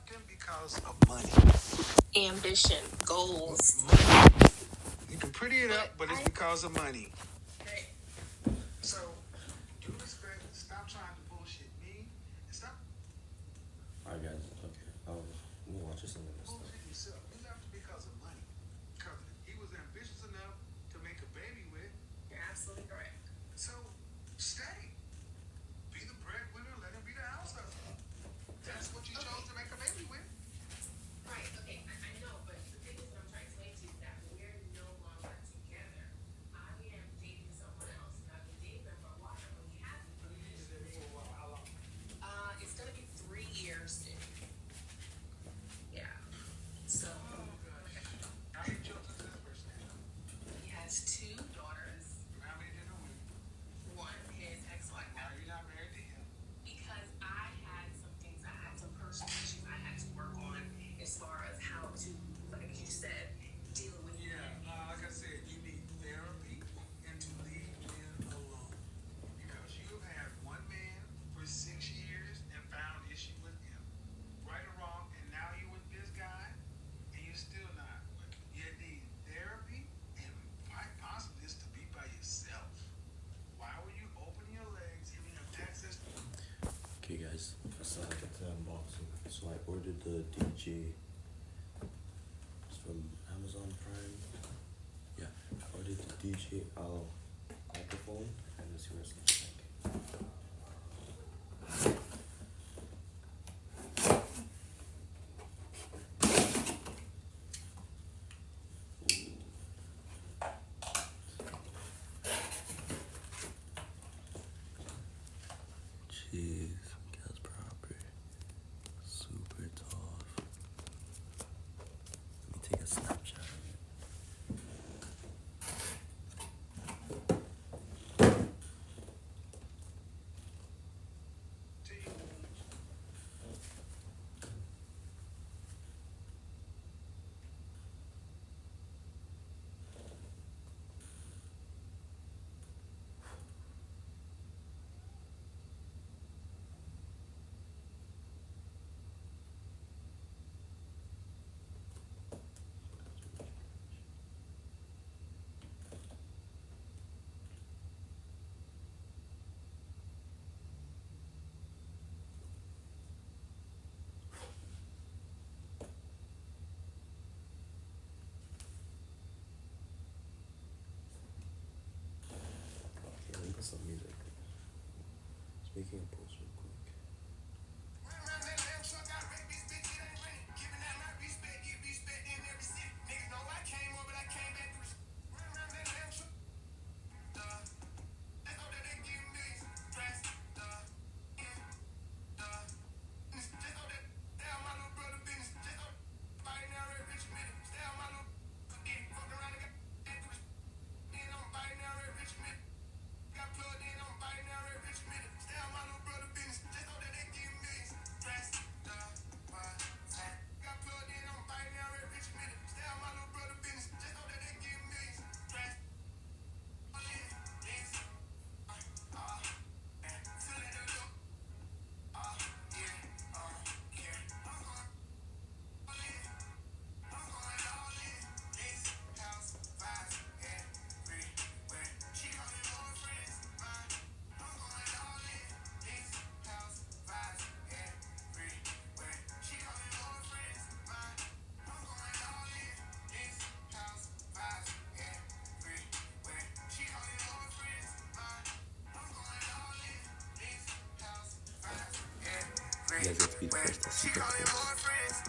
accept them because of money. Ambition, goals. Money. You can pretty it up, but it's because of money. Right. So, do respect. Stop trying to bullshit me. And stop Alright, guys. Okay. We'll watch this in a minute. bullshitting yourself. You left because of money. Because he was ambitious enough to make a baby with. You're absolutely correct. So, stay. Be the breadwinner. Let him be the house husband. That's what you chose to make a baby with. Right, okay, I know, but the thing is what I'm trying to explain to you is that we're no longer together. I am dating someone else, and I've been dating them for a while, and we haven't finished. How long? It's gonna be 3 years soon. Yeah. So How many children does this person have? he has 2 daughters, How many did with? one his ex-wife. Why are you not married to him? Because I had some things, I had some personal issues I had to work on as far as how to, like you said, deal with Yeah, like I said, you need therapy and to leave men alone. Because you have had one man for 6 years and found issue with him. Right or wrong, and now you with this guy, and you're still not. You need therapy and possibly just to be by yourself. Why would you open your legs, giving him access to Okay, guys. I still have to unboxing. So I ordered the DJ. It's from Amazon Prime. Yeah, I ordered the DJI microphone, and let's see what it looks like. Jeez, gas proper. Super tough. Let me take a snapshot of it. you. Okay, let me put some music. Just making a post real quick. You guys get to be the first to see it first.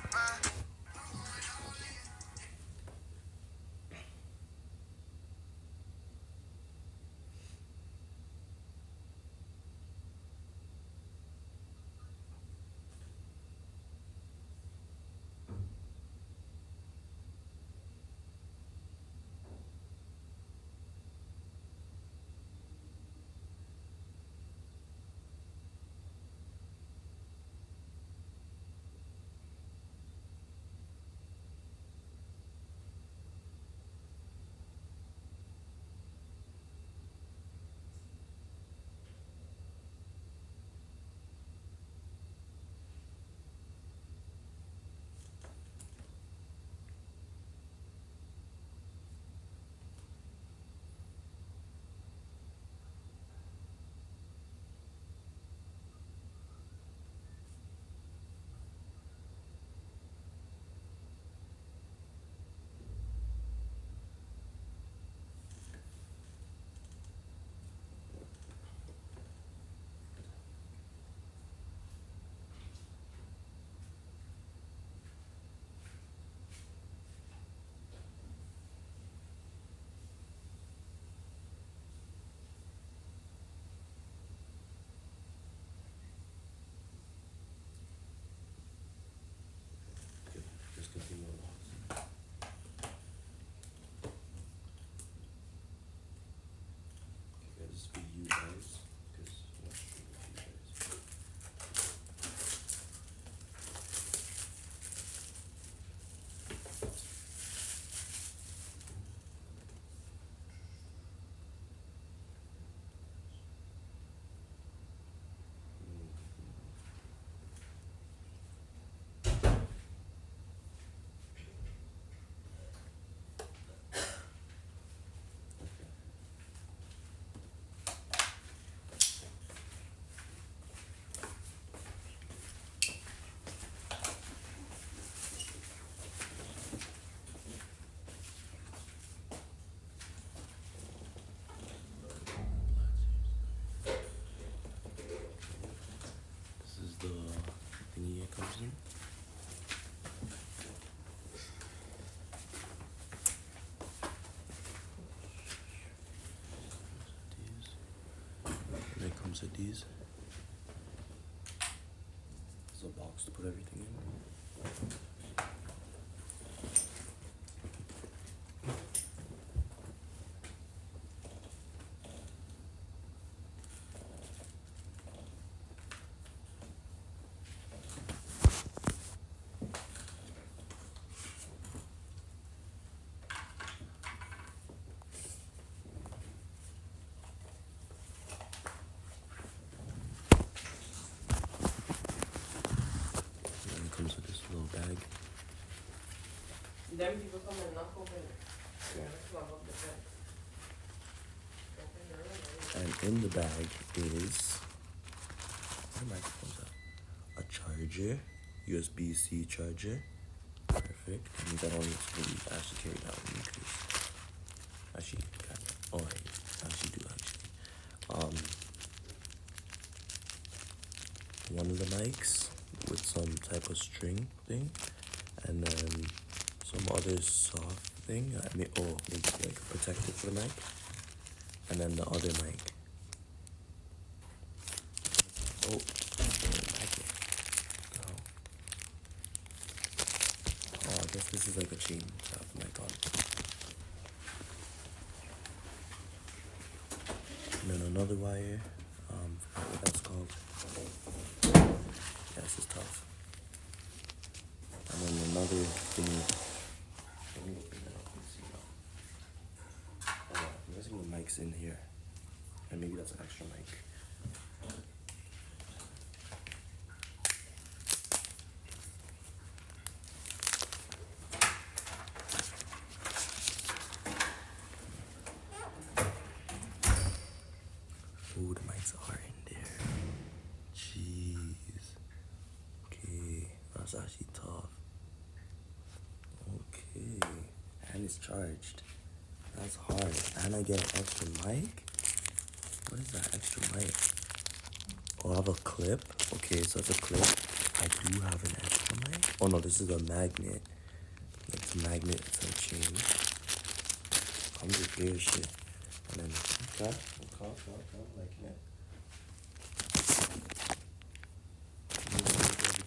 using. And it comes with these. There's a box to put everything in. And it comes with this little bag. Them people come and knock open the club of the bed. And in the bag is what microphone's that? A charger, USB-C charger. Perfect. And you got on this really actually carry that with me because actually oh I actually do actually. One of the mics with some type of string thing, and then some other soft thing. Maybe like a protector for the mic, and then the other mic. Oh, I guess this is like a chain to have the mic on. And then another wire. Forgot what that's called. Yeah, this is tough. And then another thing. Let me open that up and see now. Oh, I'm guessing the mic's in here. And maybe that's an extra mic. Ooh, the mics are in there. Jeez. Okay, that's actually tough. Okay, and it's charged. That's hard. And I get an extra mic? What is that extra mic? Oh, I have a clip. Okay, so it's a clip. I do have an extra mic. Oh no, this is a magnet. It's a magnet, it's a chain. I'm just weird shit. And then, okay, liking it.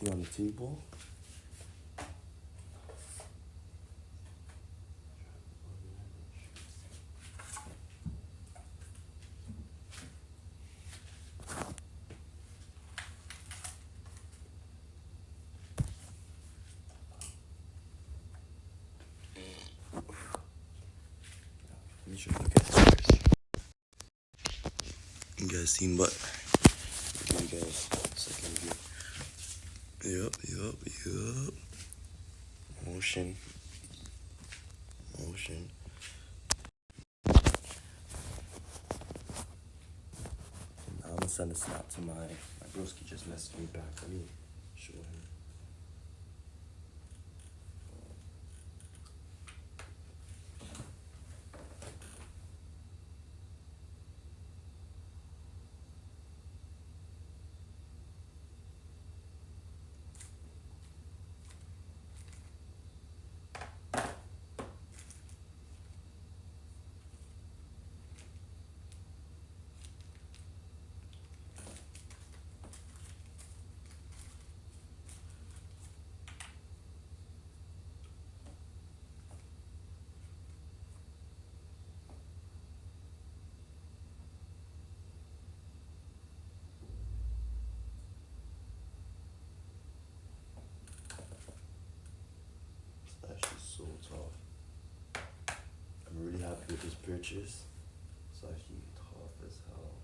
Everything on the table. Let me show you guys first. You guys seen what? Give you guys a second view. Yup. Motion. And I'm gonna send a snap to my broski just messaged me back. Let me show him. Actually so tough. I'm really happy with this purchase. It's actually tough as hell.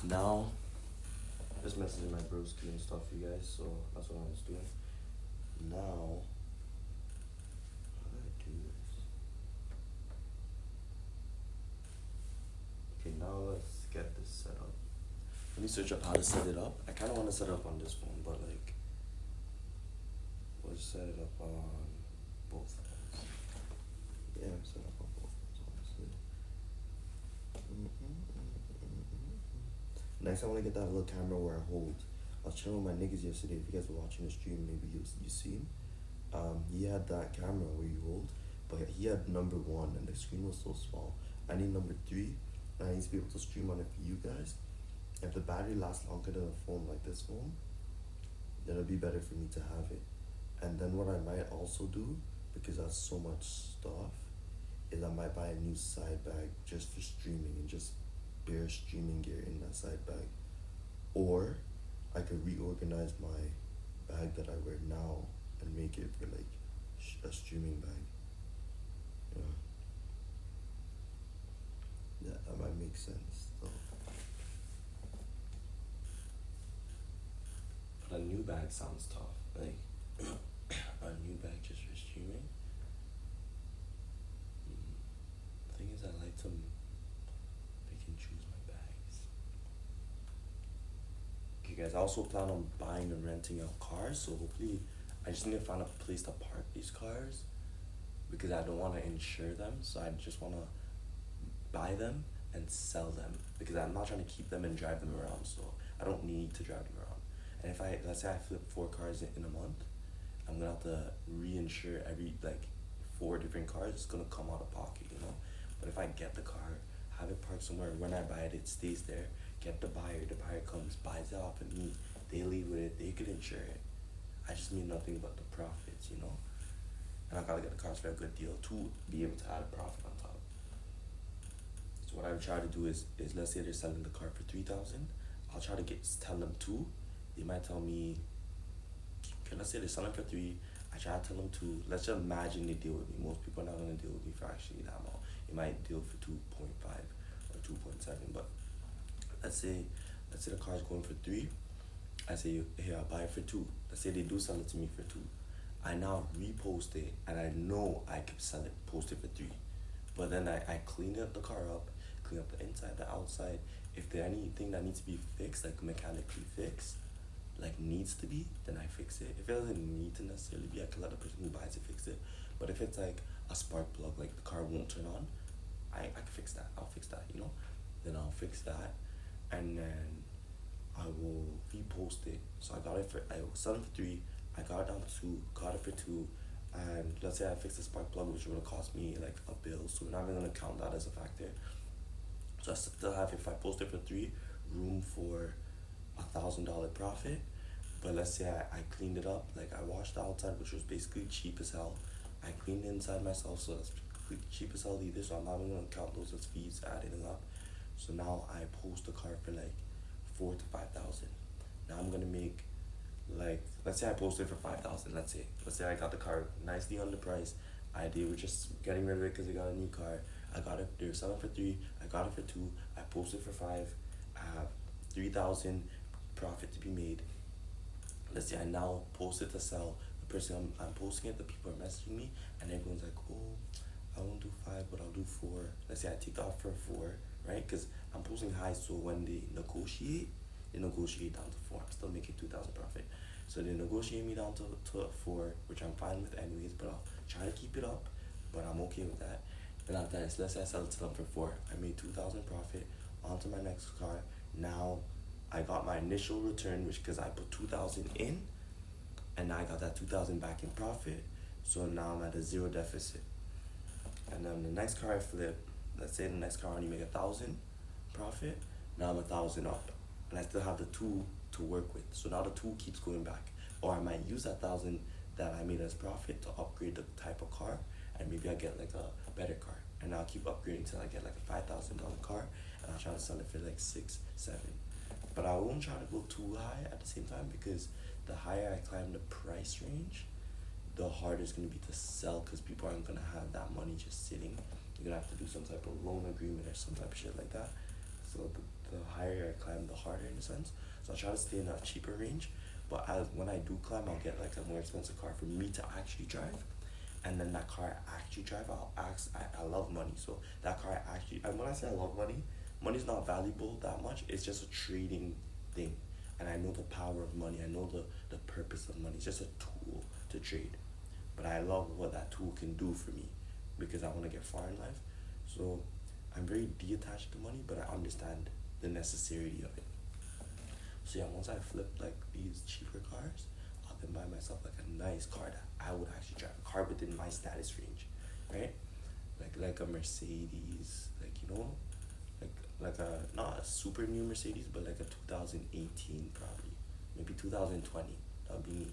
now, just messaging my broski and stuff, you guys, so that's what I was doing. Now, how do I do this? Okay, now let's get this set up. Let me search up how to set it up. I kind of want to set it up on this phone, but like, we'll set it up on both phones. Yeah, I'm set up on both phones, honestly. Next, I want to get that little camera where I hold. I was chilling with my niggas yesterday. If you guys were watching the stream, maybe you seen. He had that camera where you hold, but he had number 1 and the screen was so small. I need number 3, and I need to be able to stream on it for you guys. If the battery lasts longer than a phone like this phone, then it'll be better for me to have it. And then what I might also do, because that's so much stuff, is I might buy a new side bag just for streaming and just bare streaming gear in that side bag. Or I could reorganize my bag that I wear now and make it for like a streaming bag. Yeah, that might make sense though. But a new bag sounds tough. Like a new bag just for streaming. The thing is, I like to pick and choose my bags. Okay, guys, I also plan on buying and renting out cars, so hopefully I just need to find a place to park these cars because I don't want to insure them, so I just want to buy them and sell them because I'm not trying to keep them and drive them around, so I don't need to drive them around. And if let's say I flip 4 cars in a month, I'm gonna have to reinsure every 4 different cars. It's gonna come out of pocket, you know. But if I get the car, have it parked somewhere, when I buy it, it stays there. Get the buyer comes, buys it off of me. They leave with it. They could insure it. I just mean nothing but the profits, you know. And I gotta get the cars for a good deal to be able to add a profit on top. So what I would try to do is let's say they're selling the car for 3,000. I'll try to tell them 2. They might tell me, okay, let's say they're selling for 3. I try to tell them 2. Let's just imagine they deal with me. Most people are not gonna deal with me for actually that amount. They might deal for 2.5 or 2.7. But let's say the car's going for 3. I say, here, I'll buy it for 2. Let's say they do sell it to me for 2. I now repost it, and I know I could sell it, post it for 3. But then I clean up the car up, clean up the inside, the outside. If there's anything that needs to be fixed, like mechanically fixed, like needs to be, then I fix it. If it doesn't need to necessarily be, I can let the person who buys it fix it. But if it's like a spark plug, like the car won't turn on, I can fix that. I'll fix that, you know? Then I'll fix that, and then I will repost it. So I was selling for 3, I got it down to 2, got it for 2, and let's say I fixed the spark plug, which would have cost me like a bill, so we're not even gonna count that as a factor. So I still have, if I post it for 3, room for $1,000 profit. But let's say I cleaned it up, like I washed the outside, which was basically cheap as hell. I cleaned the inside myself, so that's cheap as hell either, so I'm not even gonna count those as fees adding up. So now I post the car for like 4,000 to 5,000. Now I'm gonna make let's say I posted for 5,000. Let's say I got the car nicely underpriced. They were just getting rid of it because they got a new car. I got it. They were selling for 3. I got it for 2. I posted for 5. I have 3,000 profit to be made. Let's say I now post it to sell. The person I'm posting it, the people are messaging me, and everyone's like, oh, I won't do 5, but I'll do 4. Let's say I take off for 4, right? Because I'm posting high, so when they negotiate down to 4. I'm still making 2,000 profit. So they negotiate me down to 4, which I'm fine with anyways, but I'll try to keep it up, but I'm okay with that. Then after that, let's say I sell it to them for 4. I made 2,000 profit onto my next car. Now I got my initial return, which because I put 2,000 in, and now I got that 2,000 back in profit. So now I'm at a 0 deficit. And then the next car I flip, let's say the next car only make 1,000 profit. Now I'm 1,000 up, and I still have the 2 to work with. So now the 2 keeps going back. Or I might use that 1,000 that I made as profit to upgrade the type of car, and maybe I get like a better car. And I'll keep upgrading till I get like a $5,000 car, and I'll try to sell it for like 6, 7. But I won't try to go too high at the same time, because the higher I climb the price range, the harder it's going to be to sell, because people aren't going to have that money just sitting. You're going to have to do some type of loan agreement or some type of shit like that. So the the higher I climb, the harder in a sense. So I try to stay in a cheaper range. But when I do climb, I'll get like a more expensive car for me to actually drive. And then that car I actually drive, I love money. So that car I actually, and when I say I love money, money's not valuable that much. It's just a trading thing. And I know the power of money. I know the purpose of money. It's just a tool to trade. But I love what that tool can do for me because I want to get far in life. So I'm very detached to money, but I understand the necessity of it. So yeah, once I flip like these cheaper cars, I'll then buy myself like a nice car that I would actually drive, a car within my status range, right? Like a Mercedes, like you know, like a not a super new Mercedes, but like a 2018 probably, maybe 2020. That would be me.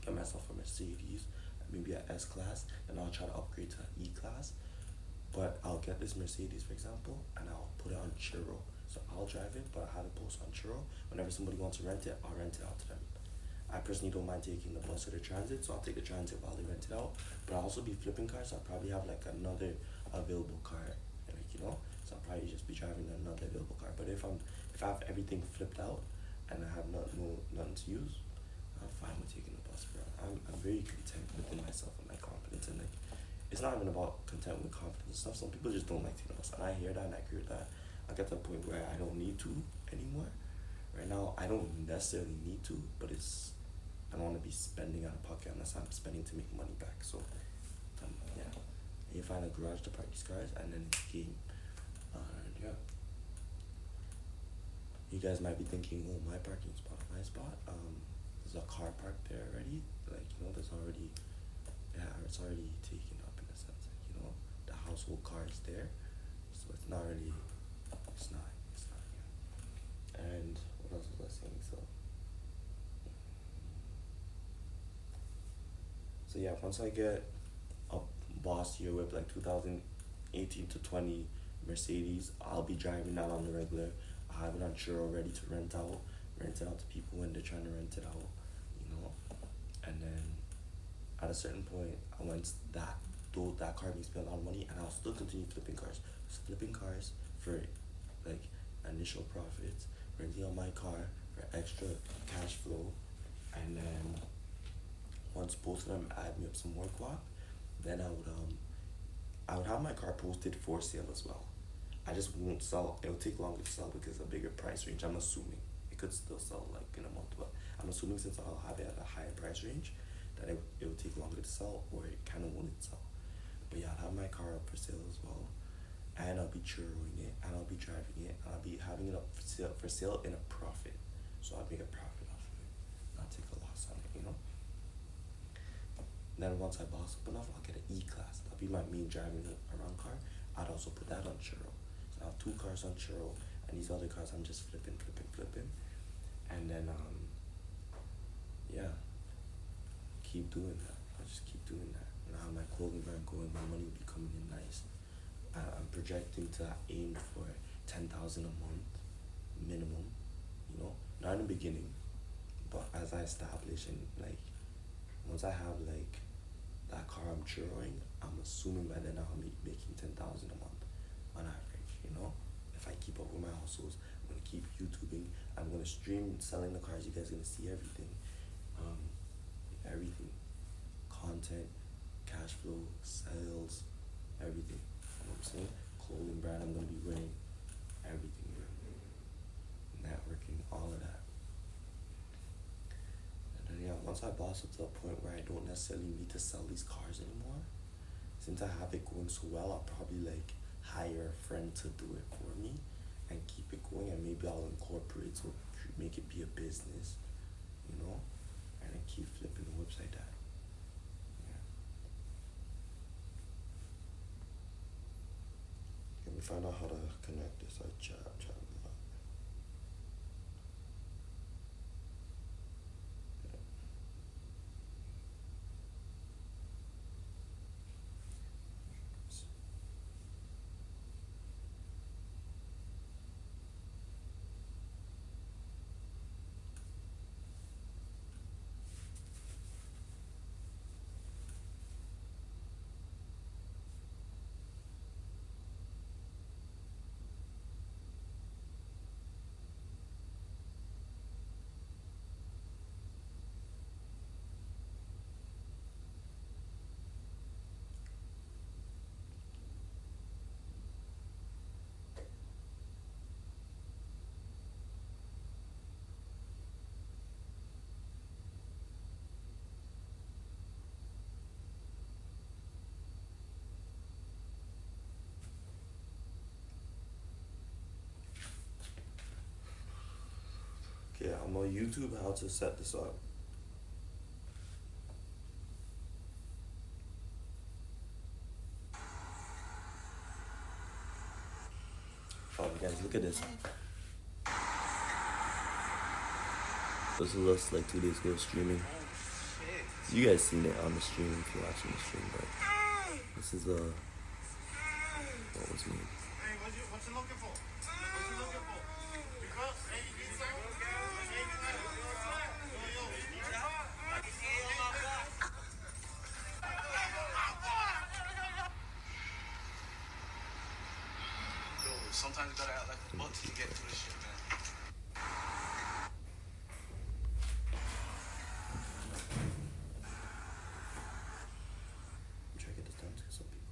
Get myself a Mercedes, maybe a S class, and I'll try to upgrade to an E class. But I'll get this Mercedes, for example, and I'll put it on Churro. So I'll drive it, but I have it post on Churro. Whenever somebody wants to rent it, I'll rent it out to them. I personally don't mind taking the bus or the transit, so I'll take the transit while they rent it out. But I'll also be flipping cars, so I'll probably have like another available car, like you know. So I'll probably just be driving another available car. But if I have everything flipped out and I have nothing to use, I'm fine with taking the bus, bro. I'm very content within myself and my confidence, and like it's not even about content with confidence and stuff. Some people just don't like taking the bus, and I hear that and I agree with that. I get to a point where I don't need to anymore. Right now, I don't necessarily need to, but I don't want to be spending out of pocket unless I'm spending to make money back. So, yeah, you find a garage to park these cars, and then it's game. Yeah. You guys might be thinking, oh, my parking spot, my spot. There's a car parked there already. Like you know, it's already taken up in a sense. Like, you know, the household car is there, so it's not really. It's not. Yeah. And what else was I saying? So yeah, once I get a boss year with like 2018 to 20 Mercedes, I'll be driving that on the regular. I have it on Churro ready to rent it out to people when they're trying to rent it out, you know. And then at a certain point, once that car makes me a lot of money, and I'll still continue flipping cars. Just flipping cars for like initial profits, renting out my car for extra cash flow, and then once both of them add me up some more guap, then I would have my car posted for sale as well. I just won't sell. It'll take longer to sell because of a bigger price range. I'm assuming it could still sell like in a month, but I'm assuming since I'll have it at a higher price range, that it will take longer to sell, or it kind of won't sell. But yeah, I'll have my car up for sale as well, and I'll be churroing it, and I'll be driving it, and I'll be having it up for sale in a profit. So I'll make a profit off of it, not take a loss on it, you know. Then once I boss up enough, I'll get an E class. That'll be my main driving around car. I'd also put that on Churro. So I have 2 cars on Churro, and these other cars I'm just flipping. And then yeah, keep doing that. I'll just keep doing that. And I have my clothing brand going, my money will be coming in nice. I'm projecting to aim for 10,000 a month minimum, you know, not in the beginning, but as I establish and like once I have like that car I'm churroing, I'm assuming by then I'll be making 10,000 a month on average, you know. If I keep up with my hustles, I'm gonna keep YouTubing, I'm gonna stream selling the cars, you guys are gonna see everything. Everything. Content, cash flow, sales, everything. You know what I'm saying? Clothing brand I'm gonna be wearing, everything, bro. Networking, all of that. And then yeah, once I boss up to a point where I don't necessarily need to sell these cars anymore, since I have it going so well, I'll probably like hire a friend to do it for me and keep it going, and maybe I'll incorporate to make it be a business, you know, and then keep flipping the whips like that. Yeah. Let me find out how to connect this. I chat a lot. Okay, I'm on YouTube how to set this up. Oh, guys, look at this. This was us like 2 days ago streaming. You guys seen it on the stream if you're watching the stream, but this is what was made. Hey, what you looking for? What you looking for? Because, hey, you need something? Sometimes you gotta act like a buck to get to this shit, man. Try to get this done to some people.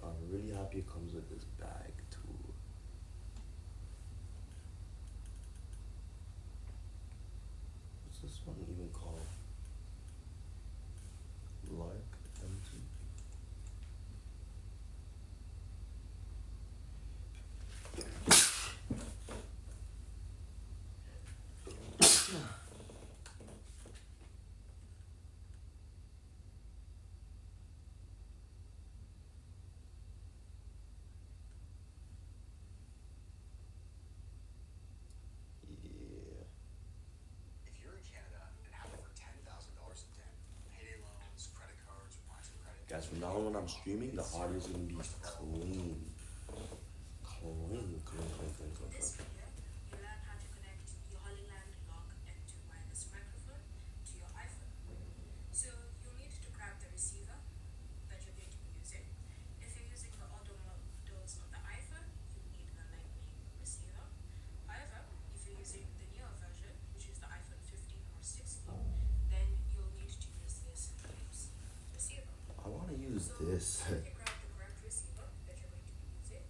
I'm really happy it comes with this bag too. What's this one even called? Lark MT. Yeah. If you're in Canada and have over $10,000 in debt, payday loans, credit cards, or lines of credit, Guys, from now on when I'm streaming, the audio is gonna be clean. Clean. This video, you learn how to connect your HollyLand log N2 wireless microphone to your iPhone. So you'll need to grab the receiver that you're going to be using. If you're using the older models of the iPhone, you need the Lightning receiver. However, if you're using the newer version, which is the iPhone 15 or 16, then you'll need to use this Philips receiver. I wanna use So this. if you grab the correct receiver that you're going to be using,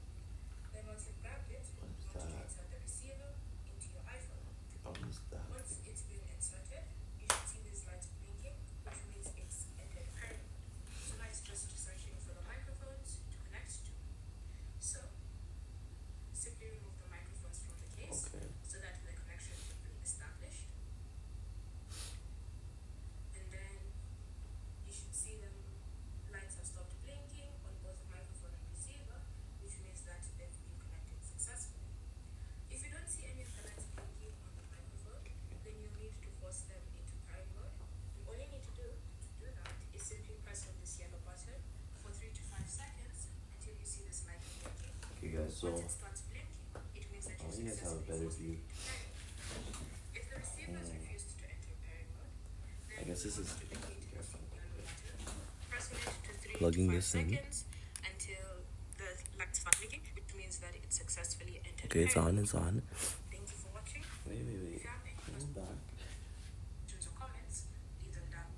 then once you've grabbed it, you want to that? insert the receiver into your iPhone. I'll use that. Once it's been inserted, you should see these lights blinking, which means it's entered parent mode. So now it's just searching for the microphones to connect to. So simply remove the microphones from the case Okay. so that the connection will be established. And then you should see them lights have stopped blinking on both the microphone and receiver, which means that they've been connected successfully. If you don't see any of the lights blinking on the microphone, then you need to force them into parent mode. And all you need to do that is simply press on this yellow button for 3 to 5 seconds until you see this light blinking. Okay, guys, so Once it starts blinking, it means that I you want you guys to have a successfully better forced view. it into parent mode. If the receiver is refused to enter parent mode, then I guess this you is want to indicate this yellow button, press on it to 3 Plugging to 5 this in. seconds until the lights start blinking, which means that it's successfully entered okay, it's parent on, it's on. mode. Thank you for watching. Wait. If you have any Go back. questions or comments, leave them down.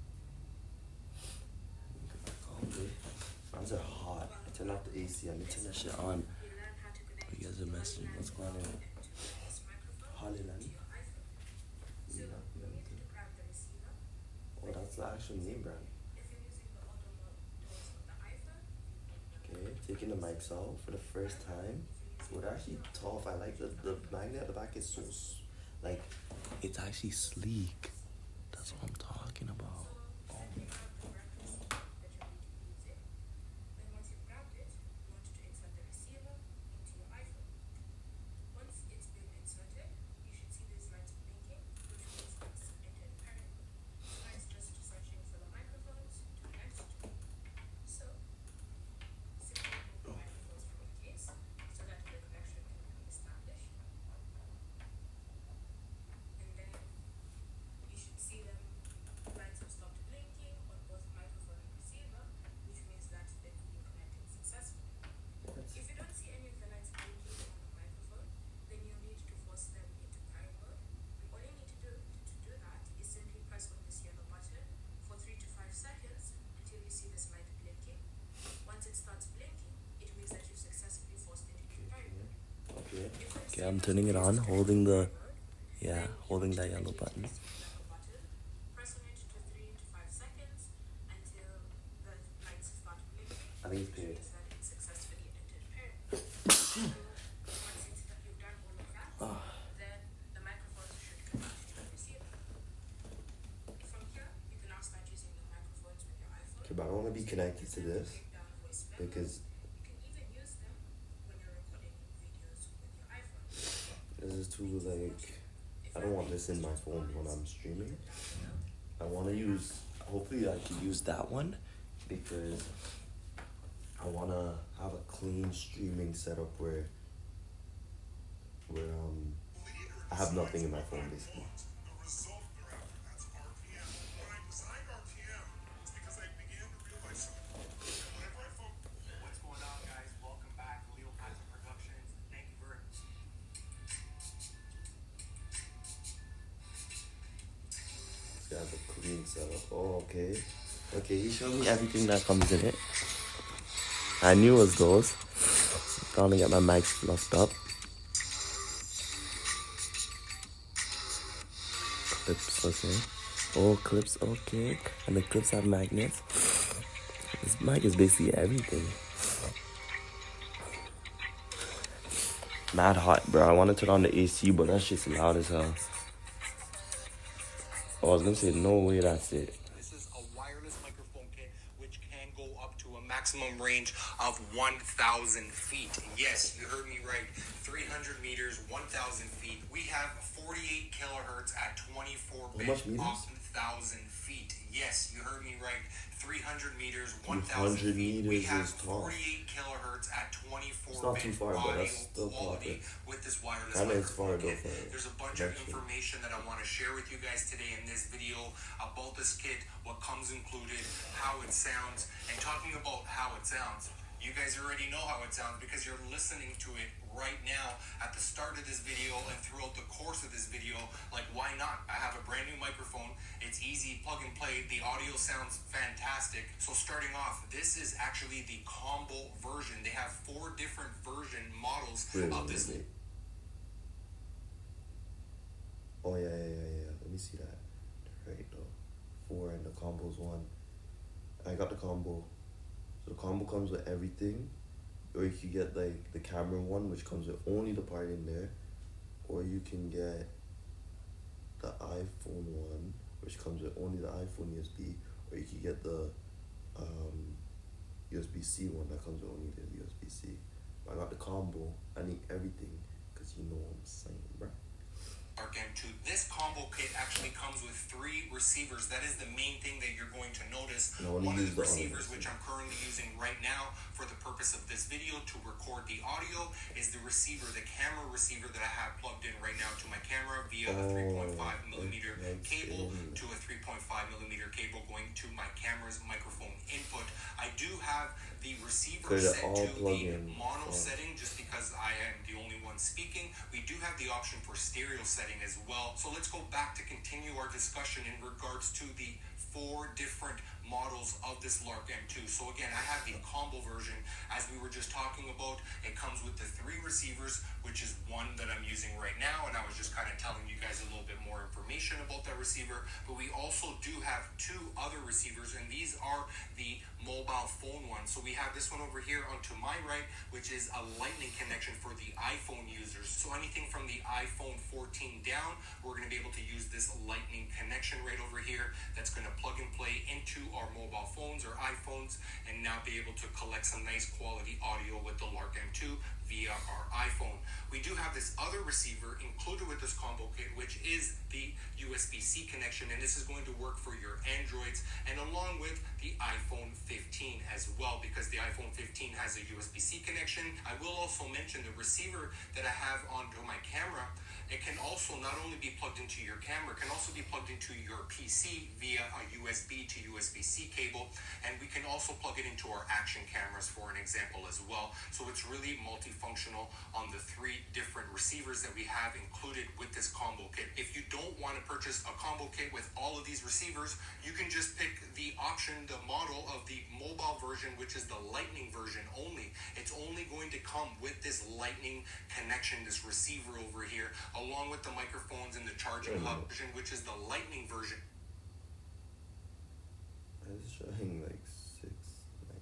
Fans are hot. I turn off the AC. I'm gonna turn that shit on. You learn how to connect You guys are messaging. What's going on? this microphone HollyLand. to your iPhone. So Yeah, you need to grab the receiver. Oh, that's the actual name brand. If you're using the older models of the iPhone, Okay, taking the mics out for the first time. Well, they're actually tough. I like the magnet at the back is so like it's actually sleek. That's what I'm talking about. simply grab the correct receiver that you're going to be using. Then once you've grabbed it, you want to insert the receiver into your iPhone. Once it's been inserted, you should see these lights blinking, which means it's entered parent mode. So now it's just searching for the microphones to connect to. So simply remove the microphones from the case so that the connection can be established. And then you should see them I'm turning it on, holding the, holding that yellow button. Press on it to 3 to 5 seconds until the lights start blinking. I think it's Which paired. means that it successfully entered pairing. So once you've done all of that, then the microphones should connect to the receiver. From here, you can now start using the microphones with your iPhone. Okay, but I want to be connected to this Break down voice memos. because You can even use them when you're recording videos with your iPhone. this is too, like, I don't want this in my phone when I'm streaming. I want to use, hopefully I can use that one because I want to have a clean streaming setup where I have nothing in my phone basically. The result they're after, that's RPM. When I designed RPM, it's because I began to realize something. Whenever I focus. What's going on, guys? Welcome back to Leo Patrick Productions. Thank you very much. This guy has a clean setup. Oh, okay. Okay, he showed me everything that comes in it. I knew it was those. Trying to get my mics fluffed up. Clips, okay. Oh, clips, okay. And the clips have magnets. This mic is basically everything. Mad hot, bro. I want to turn on the AC, but that shit's loud as hell. Oh, I was gonna say, no way, that's it. This is a wireless microphone kit which can go up to a maximum range of 1,000 feet. Yes, you heard me right. 300 meters, 1,000 feet. We have 48 kilohertz at 24-bit, much meters? 1,000 feet. Yes, you heard me right. 300 meters, 1,000 300 feet. We meters have is tall. 48 kilohertz at 24-bit It's not too far, but audio that's still quality popping. with this wireless Kinda is far microphone though kit. for There's a bunch of connection. information that I want to share with you guys today in this video about this kit, what comes included, how it sounds, and talking about how it sounds. You guys already know how it sounds because you're listening to it right now at the start of this video and throughout the course of this video. Like, why not? I have a brand new microphone. It's easy, plug and play. The audio sounds fantastic. So starting off, this is actually the combo version. They have 4 different version models of this. Wait. Oh, yeah. Let me see that. Right, though. 4 and the combo's 1. I got the combo. So the combo comes with everything. Or you can get, like, the camera one, which comes with only the part in there. Or you can get the iPhone one, which comes with only the iPhone USB. Or you can get the USB-C one that comes with only the USB-C. But I got the combo. I need everything. Because you know what I'm saying, bro. M2. This combo kit actually comes with 3 receivers. That is the main thing that you're going to notice. No, One of the use the receivers, audio. which I'm currently using right now for the purpose of this video to record the audio, is the receiver, the camera receiver that I have plugged in right now to my camera via a 3.5 millimeter cable to a 3.5 millimeter cable going to my camera's microphone input. I do have the receiver They're set all to the plug-in. mono setting just because I am the only one speaking. We do have the option for stereo setting as well. So let's go back to continue our discussion in regards to the 4 different models of this Lark M2. So again, I have the combo version as we were just talking about. It comes with the 3 receivers, which is one that I'm using right now, and I was just kind of telling you guys a little bit more information about that receiver. But we also do have 2 other receivers, and these are the mobile phone ones. So we have this one over here onto my right, which is a lightning connection for the iPhone users. So anything from the iPhone 14 down, we're going to be able to use this lightning connection right over here that's going to plug and play into our mobile phones or iPhones and now be able to collect some nice quality audio with the Lark M2 via our iPhone. We do have this other receiver included with this combo kit, which is the USB-C connection, and this is going to work for your Androids and along with the iPhone 15 as well, because the iPhone 15 has a USB-C connection. I will also mention the receiver that I have onto my camera. It can also not only be plugged into your camera, it can also be plugged into your PC via a USB to USB-C cable, and we can also plug it into our action cameras for an example as well. So it's really multifunctional on the 3 different receivers that we have included with this combo kit. If you don't want to purchase a combo kit with all of these receivers, you can just pick the option, the model of the mobile mobile version, which is the lightning version only, it's only going to come with this lightning connection, this receiver over here, along with the microphones and the charging hub version, which is the lightning version. It's showing like 6, like.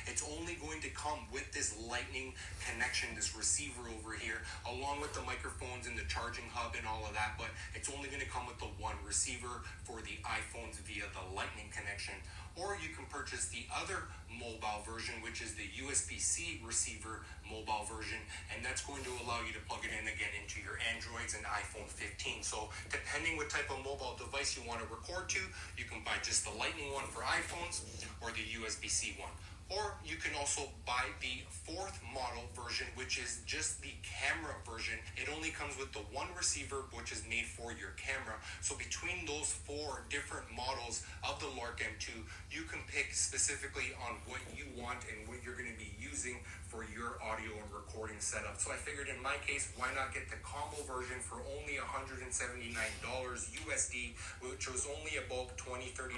It's only going to come with this lightning connection, this receiver over here, along with the microphones and the charging hub and all of that, but it's only going to come with the one receiver for the iPhones via the lightning connection. Or you can purchase the other mobile version, which is the USB-C receiver mobile version, and that's going to allow you to plug it in again into your Androids and iPhone 15. So depending what type of mobile device you want to record to, you can buy just the lightning one for iPhones or the USB-C one. Or you can also buy the 4th model version, which is just the camera version. It only comes with the one receiver, which is made for your camera. So between those 4 different models of the Lark M2, you can pick specifically on what you want and what you're going to be using for your audio and recording setup. So I figured in my case, why not get the combo version for only $179 USD, which was only about $20-$30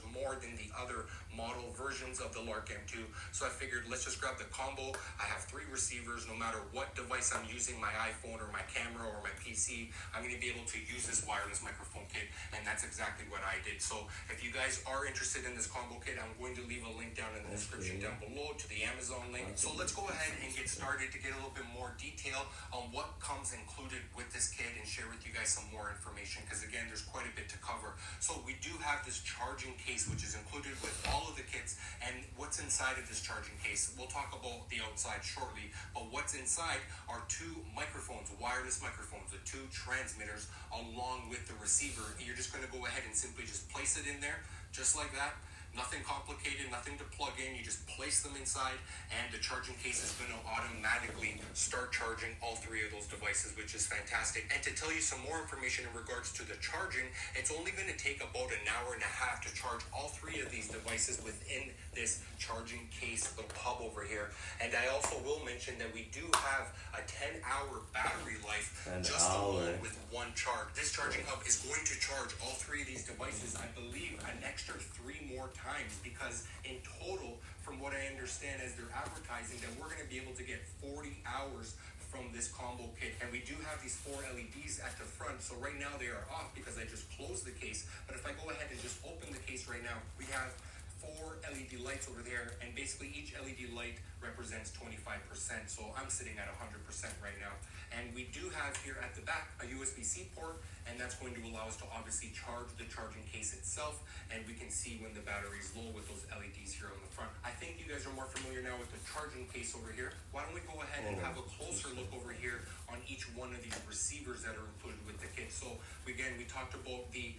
more than the other model versions of the Lark M2. So I figured let's just grab the combo. I have 3 receivers. No matter what device I'm using, my iPhone or my camera or my PC, I'm going to be able to use this wireless microphone kit, and that's exactly what I did. So if you guys are interested in this combo kit, I'm going to leave a link down in the description down below to the Amazon link. So let's go ahead and get started to get a little bit more detail on what comes included with this kit and share with you guys some more information, because again, there's quite a bit to cover. So we do have this charging case, which is included with all of the kits, and what's inside of this charging case, we'll talk about the outside shortly, but what's inside are 2 microphones, wireless microphones, the 2 transmitters along with the receiver. You're just going to go ahead and simply just place it in there just like that. Nothing complicated, nothing to plug in. You just place them inside, and the charging case is going to automatically start charging all 3 of those devices, which is fantastic. And to tell you some more information in regards to the charging, it's only going to take about an hour and a half to charge all 3 of these devices within this charging case, the hub over here. And I also will mention that we do have a 10-hour battery life alone with one charge. This charging hub is going to charge all 3 of these devices, I believe, an extra 3 more times, because in total, from what I understand as they're advertising, that we're going to be able to get 40 hours from this combo kit. And we do have these 4 LEDs at the front, so right now they are off because I just closed the case. But if I go ahead and just open the case right now, we have 4 LED lights over there, and basically each LED light represents 25%, so I'm sitting at 100% right now. And we do have here at the back a USB-C port, and that's going to allow us to obviously charge the charging case itself, and we can see when the battery is low with those LEDs here on the front. I think you guys are more familiar now with the charging case over here. Why don't we go ahead and have a closer look over here on each one of these receivers that are included with the kit. So again, we talked about the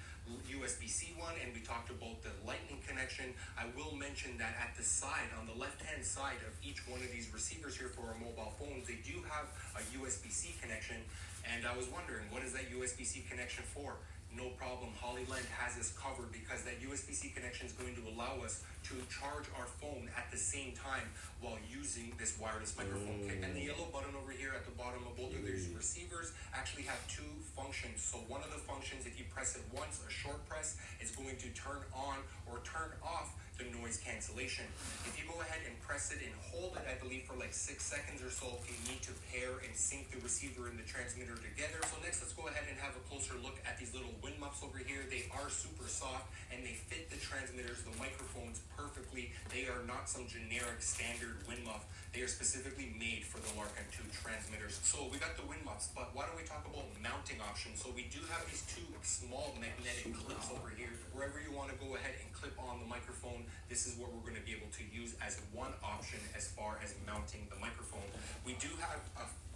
USB-C one, and we talked about the lightning connection. I will mention that at the side, on the left-hand side of each one of these receivers here for our mobile phones, they do have a USB-C connection, and I was wondering, what is that USB-C connection for? No problem, HollyLand has this covered, because that USB-C connection is going to allow us to charge our phone at the same time while using this wireless microphone kit. And the yellow button over here at the bottom of both of these receivers actually have 2 functions. So one of the functions, if you press it once, a short press, is going to turn on or turn off the noise cancellation. If you go ahead and press it and hold it, I believe for like 6 seconds or so, you need to pair and sync the receiver and the transmitter together. So next, let's go ahead and have a closer look at these little wind muffs over here. They are super soft, and they fit the transmitters, the microphones perfectly. They are not some generic standard wind muff. They are specifically made for the Lark M2 transmitters. So we got the wind muffs, but why don't we talk about mounting options? So we do have these 2 small magnetic clips over here. Wherever you want to go ahead and clip on the microphone, this is what we're going to be able to use as one option as far as mounting the microphone. We do have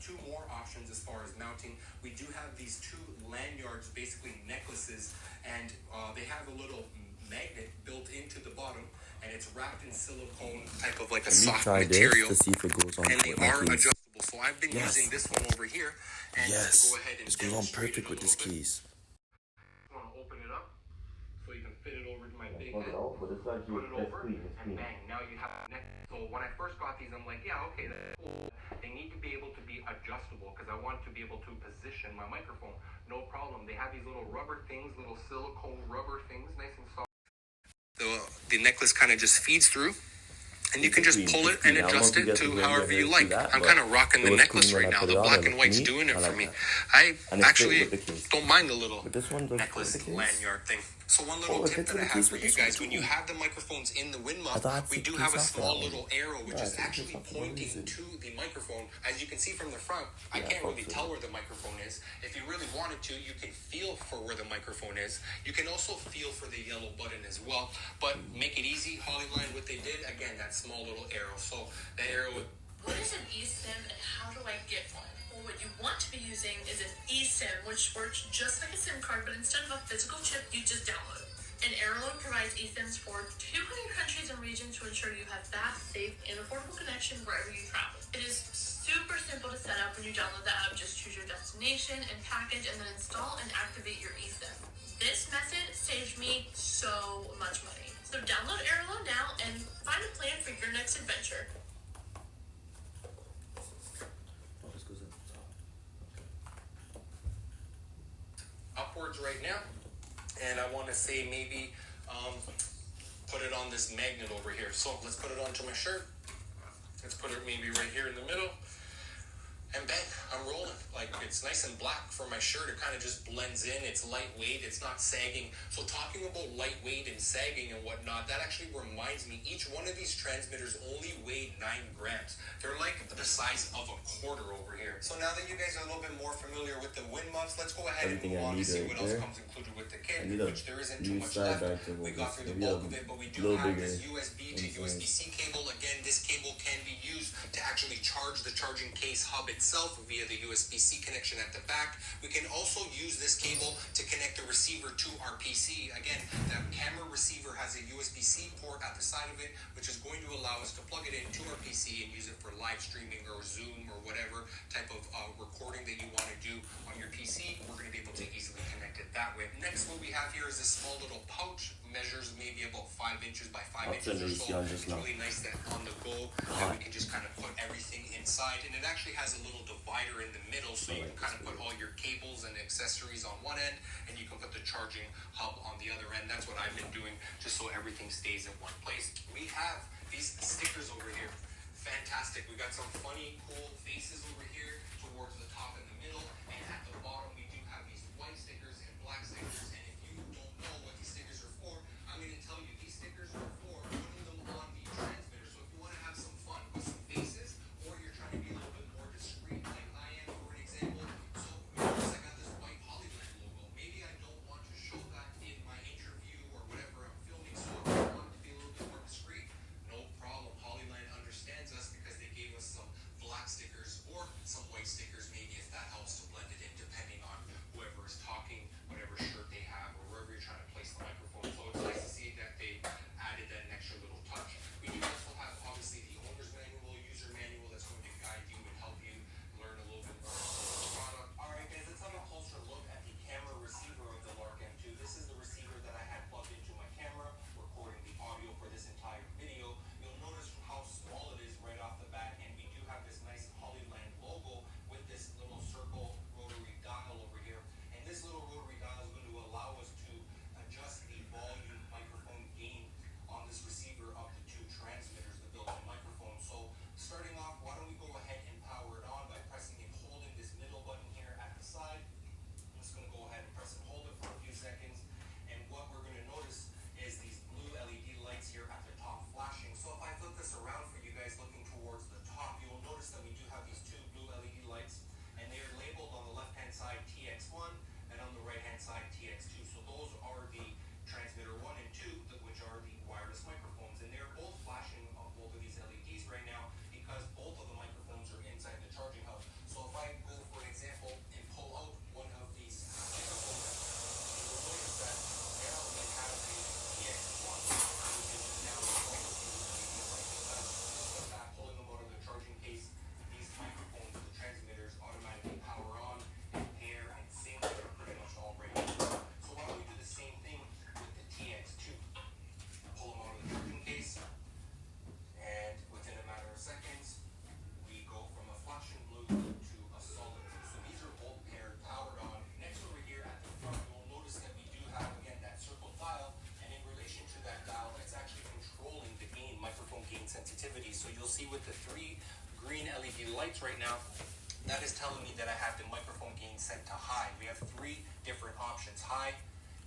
2 more options as far as mounting. We do have these 2 lanyards, basically necklaces, and they have a little magnet built into the bottom, and it's wrapped in silicone type of like a soft material, to see if it goes on, and they are adjustable. So I've been using this one over here, and yes, go ahead and this goes on perfect with this case. I want to open it up so you can fit it over to my big head. Put it over, and bang, now you have a neck. So when I first got these, I'm like, yeah, okay, that's cool. They need to be able to be adjustable because I want to be able to position my microphone. No problem. They have these little rubber things, little silicone rubber things, nice and soft. The necklace kind of just feeds through. And you can just pull it and adjust it to however you like. I'm kind of rocking the necklace right now. The black and white's doing it for me. I actually don't mind the little necklace lanyard thing. So one little tip that I have for you guys, when you have the microphones in the wind muff, we do have a small little arrow which is actually pointing to the microphone. As you can see from the front, I can't really tell where the microphone is. If you really wanted to, you can feel for where the microphone is. You can also feel for the yellow button as well. But make it easy, HollyLand, what they did, again, that small little arrow. So the arrow... What is an eSIM and how do I get one? Well, what you want to be using is an eSIM, which works just like a SIM card, but instead of a physical chip, you just download it. And HollyLand provides eSIMs for 200 countries and regions to ensure you have fast, safe, and affordable connection wherever you travel. It is super simple to set up. When you download the app, just choose your destination and package, and then install and activate your eSIM. This method saved me so much money. So download HollyLand now and find a plan for your next adventure. Upwards right now, and I want to say maybe put it on this magnet over here. So let's put it onto my shirt. Let's put it maybe right here in the middle, and bang, I'm rolling. Like, it's nice and black for my shirt. It kind of just blends in. It's lightweight. It's not sagging. So talking about lightweight and sagging and whatnot, that actually reminds me, each one of these transmitters only weighed 9 grams. They're like the size of a quarter over here. So now that you guys are a little bit more familiar with the wind muffs, let's go ahead and move on to see what else comes included with the kit, which there isn't too much left. We got through the bulk of it, but we do have this USB to USB-C cable. Again, this cable can be used to actually charge the charging case hub itself via the USB-C connection at the back. We can also use this cable to connect the receiver to our PC. Again, the camera receiver has a USB-C port at the side of it, which is going to allow us to plug it into our PC and use it for live streaming or Zoom or whatever type of recording that you want to do on your PC. We're going to be able to easily connect it that way. Next, what we have here is this small little pouch. Measures maybe about 5 inches by 5 inches or so. It's really nice that on the go that we can just kind of put everything inside, and it actually has a little divider in the middle, so you can kind of put all your cables and accessories on one end, and you can put the charging hub on the other end. That's what I've been doing, just so everything stays in one place. We have these stickers over here. Fantastic. We got some funny, cool faces over here towards the top and the middle, and at the bottom we do have these white stickers and black stickers. And if you don't know what these stickers are for, I'm going to tell you these stickers are for putting them on the transmitter. So if you want to have some fun with some faces, or you're trying to be a little bit more discreet like I am, for an example, so notice I got this white HollyLand logo. Maybe I don't want to show that in my interview or whatever I'm filming, so if I want it to be a little bit more discreet, no problem. HollyLand understands us because they gave us some black stickers or some white stickers, maybe if that helps to blend it in, depending high,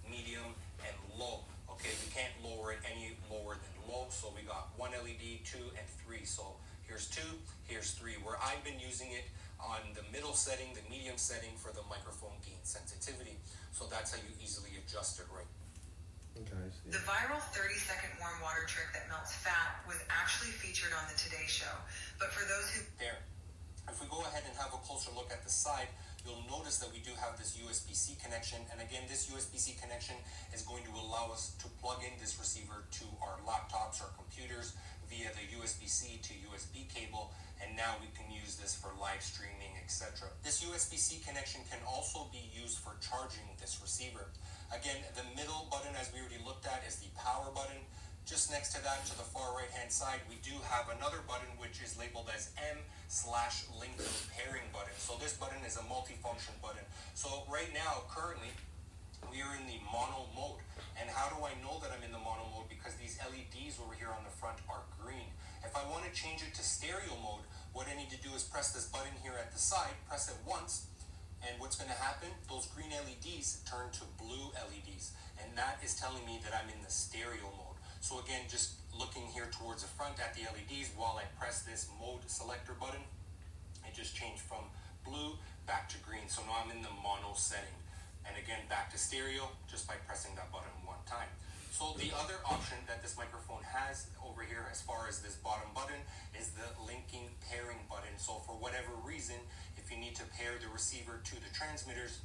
medium, and low. Okay, we can't lower it any lower than low, so we got 1 LED, 2, and 3. So here's 2, here's 3, where I've been using it on the middle setting, the medium setting for the microphone gain sensitivity. So that's how you easily adjust it right. Okay, The viral 30-second warm water trick that melts fat was actually featured on the Today Show. But for those who... There. If we go ahead and have a closer look at the side, you'll notice that we do have this USB-C connection. And again, this USB-C connection is going to allow us to plug in this receiver to our laptops or computers via the USB-C to USB cable. And now we can use this for live streaming, etc. This USB-C connection can also be used for charging this receiver. Again, the middle button, as we already looked at, is the power button. Just next to that, to the far right-hand side, we do have another button which is labeled as M/linking pairing button. So this button is a multifunction button. So right now, currently, we are in the mono mode. And how do I know that I'm in the mono mode? Because these LEDs over here on the front are green. If I want to change it to stereo mode, what I need to do is press this button here at the side, press it once, and what's going to happen? Those green LEDs turn to blue LEDs. And that is telling me that I'm in the stereo mode. So again, just looking here towards the front at the LEDs while I press this mode selector button, it just changed from blue back to green. So now I'm in the mono setting. And again, back to stereo just by pressing that button one time. So the other option that this microphone has over here as far as this bottom button is the linking pairing button. So for whatever reason, if you need to pair the receiver to the transmitters,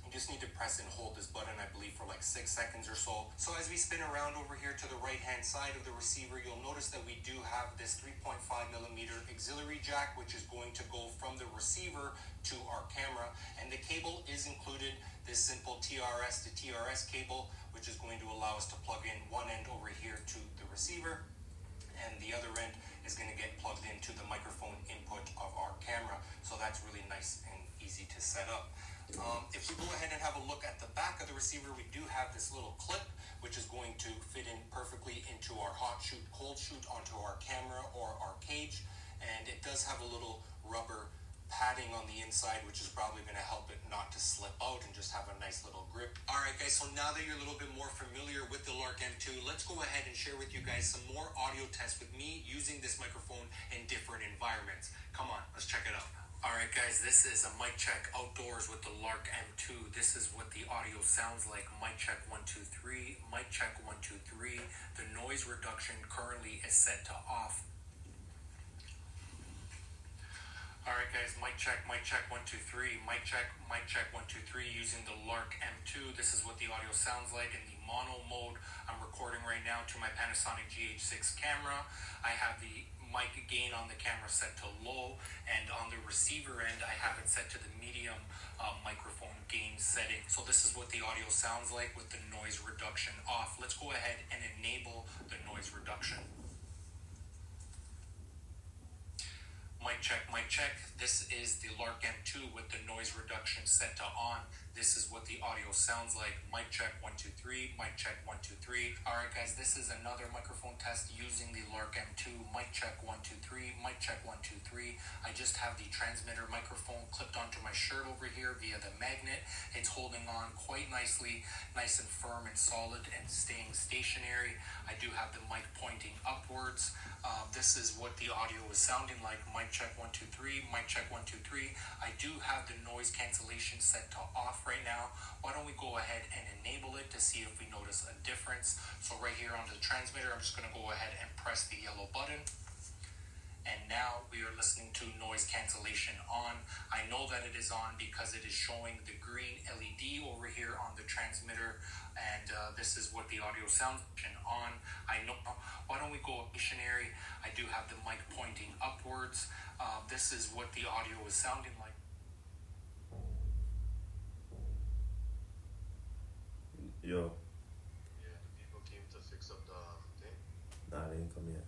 you just need to press and hold this button, I believe, for like 6 seconds or so. So as we spin around over here to the right-hand side of the receiver, you'll notice that we do have this 3.5 millimeter auxiliary jack, which is going to go from the receiver to our camera. And the cable is included, this simple TRS to TRS cable, which is going to allow us to plug in one end over here to the receiver, and the other end is going to get plugged into the microphone input of our camera. So that's really nice and easy to set up. If we go ahead and have a look at the back of the receiver, we do have this little clip, which is going to fit in perfectly into our hot shoot, cold shoot, onto our camera or our cage. And it does have a little rubber padding on the inside, which is probably going to help it not to slip out and just have a nice little grip. All right, guys, so now that you're a little bit more familiar with the Lark M2, let's go ahead and share with you guys some more audio tests with me using this microphone in different environments. Come on, let's check it out. All right, guys, this is a mic check outdoors with the Lark M2. This is what the audio sounds like. Mic check 1, 2, 3. Mic check 1, 2, 3. The noise reduction currently is set to off. All right, guys, mic check 1, 2, 3. Mic check 1, 2, 3 using the Lark M2. This is what the audio sounds like in the mono mode. I'm recording right now to my Panasonic GH6 camera. I have the mic gain on the camera set to low, and on the receiver end, I have it set to the medium microphone gain setting. So this is what the audio sounds like with the noise reduction off. Let's go ahead and enable the noise reduction. Mic check, mic check. This is the Lark M2 with the noise reduction set to on. This is what the audio sounds like. Mic check 1, 2, 3. Mic check 1, 2, 3. All right, guys, this is another microphone test using the Lark M2. Mic check 1, 2, 3. Mic check 1, 2, 3. I just have the transmitter microphone clipped onto my shirt over here via the magnet. It's holding on quite nicely, nice and firm and solid and staying stationary. I do have the mic pointing upwards. This is what the audio is sounding like. Mic check 1, 2, 3. Mic check 1, 2, 3. I do have the noise cancellation set to off right now. Why don't we go ahead and enable it to see if we notice a difference. So right here on the transmitter, I'm just going to go ahead and press the yellow button. And now we are listening to noise cancellation on. I know that it is on because it is showing the green LED over here on the transmitter. And this is what the audio sounds on. I know. Why don't we go stationary? I do have the mic pointing upwards. This is what the audio is sounding like. Yo. Yeah, the people came to fix up the thing. Nah, they ain't come yet.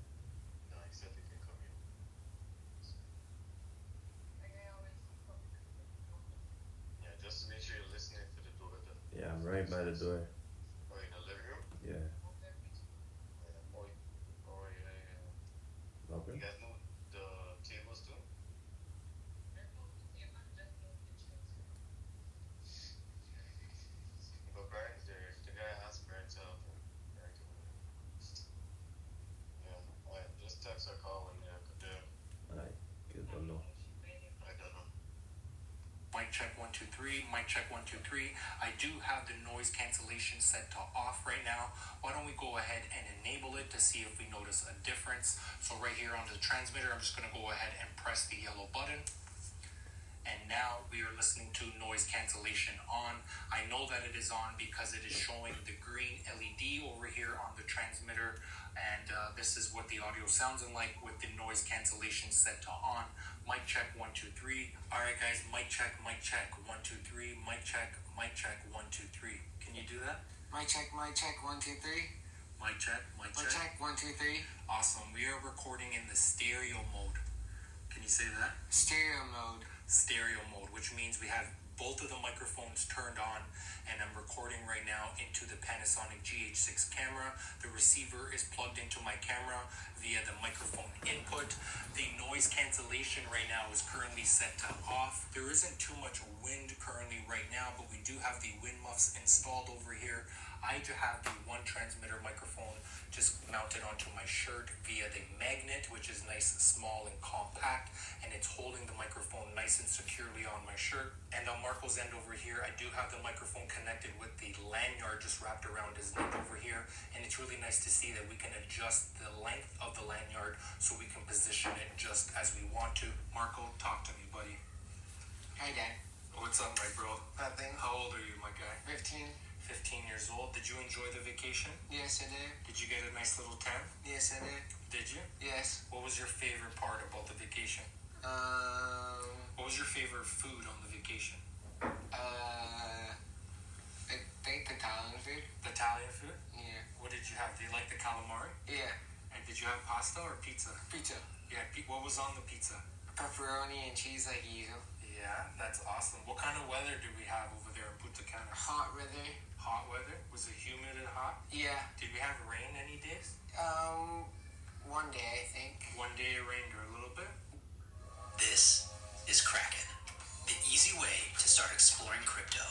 No, he said they can come here. Yeah, just to make sure you're listening to the door. Yeah, I'm right by the door. Oh, in the living room? Yeah. Yeah. Oh, yeah. Open? You guys know the tables too? But 1, 2, 3. Mic check 1, 2, 3. I do have the noise cancellation set to off right now. Why don't we go ahead and enable it to see if we notice a difference. So right here on the transmitter, I'm just going to go ahead and press the yellow button. And now we are listening to noise cancellation on. I know that it is on because it is showing the green LED over here on the transmitter. And this is what the audio sounds like with the noise cancellation set to on. Mic check 1, 2, 3. All right, guys, mic check 1, 2, 3. Mic check 1, 2, 3. Can you do that? Mic check 1, 2, 3. Mic check, mic Mic check. check 1, 2, 3. Awesome. We are recording in the stereo mode. Can you say that? Stereo mode. Stereo mode, which means we have both of the microphones turned on, and I'm recording right now into the Panasonic GH6 camera. The receiver is plugged into my camera via the microphone input. The noise cancellation right now is currently set to off. There isn't too much wind currently right now, but we do have the wind muffs installed over here. I do have the one transmitter microphone just mounted onto my shirt via the magnet, which is nice, small, and compact, and it's holding the microphone nice and securely on my shirt. And on Marco's end over here, I do have the microphone connected with the lanyard just wrapped around his neck over here, and it's really nice to see that we can adjust the length of the lanyard so we can position it just as we want to. Marco, talk to me, buddy. Hi, Dad. What's up, my bro? Nothing. How old are you, my guy? 15. 15 years old. Did you enjoy the vacation? Yes, I did. Did you get a nice little tan? Yes, I did. Did you? Yes. What was your favorite part about the vacation? What was your favorite food on the vacation? I think the Thailand food. The Italian food? Yeah. What did you have? Did you like the calamari? Yeah. And did you have pasta or pizza? Pizza. Yeah, what was on the pizza? Pepperoni and cheese like usual. Yeah, that's awesome. What kind of weather do we have over there in Punta Cana? Hot weather. Hot weather? Was it humid and hot? Yeah. Did we have rain any days? One day, I think. One day it rained or a little bit? This is Kraken, the easy way to start exploring crypto.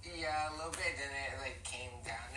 Yeah, a little bit, then it came down.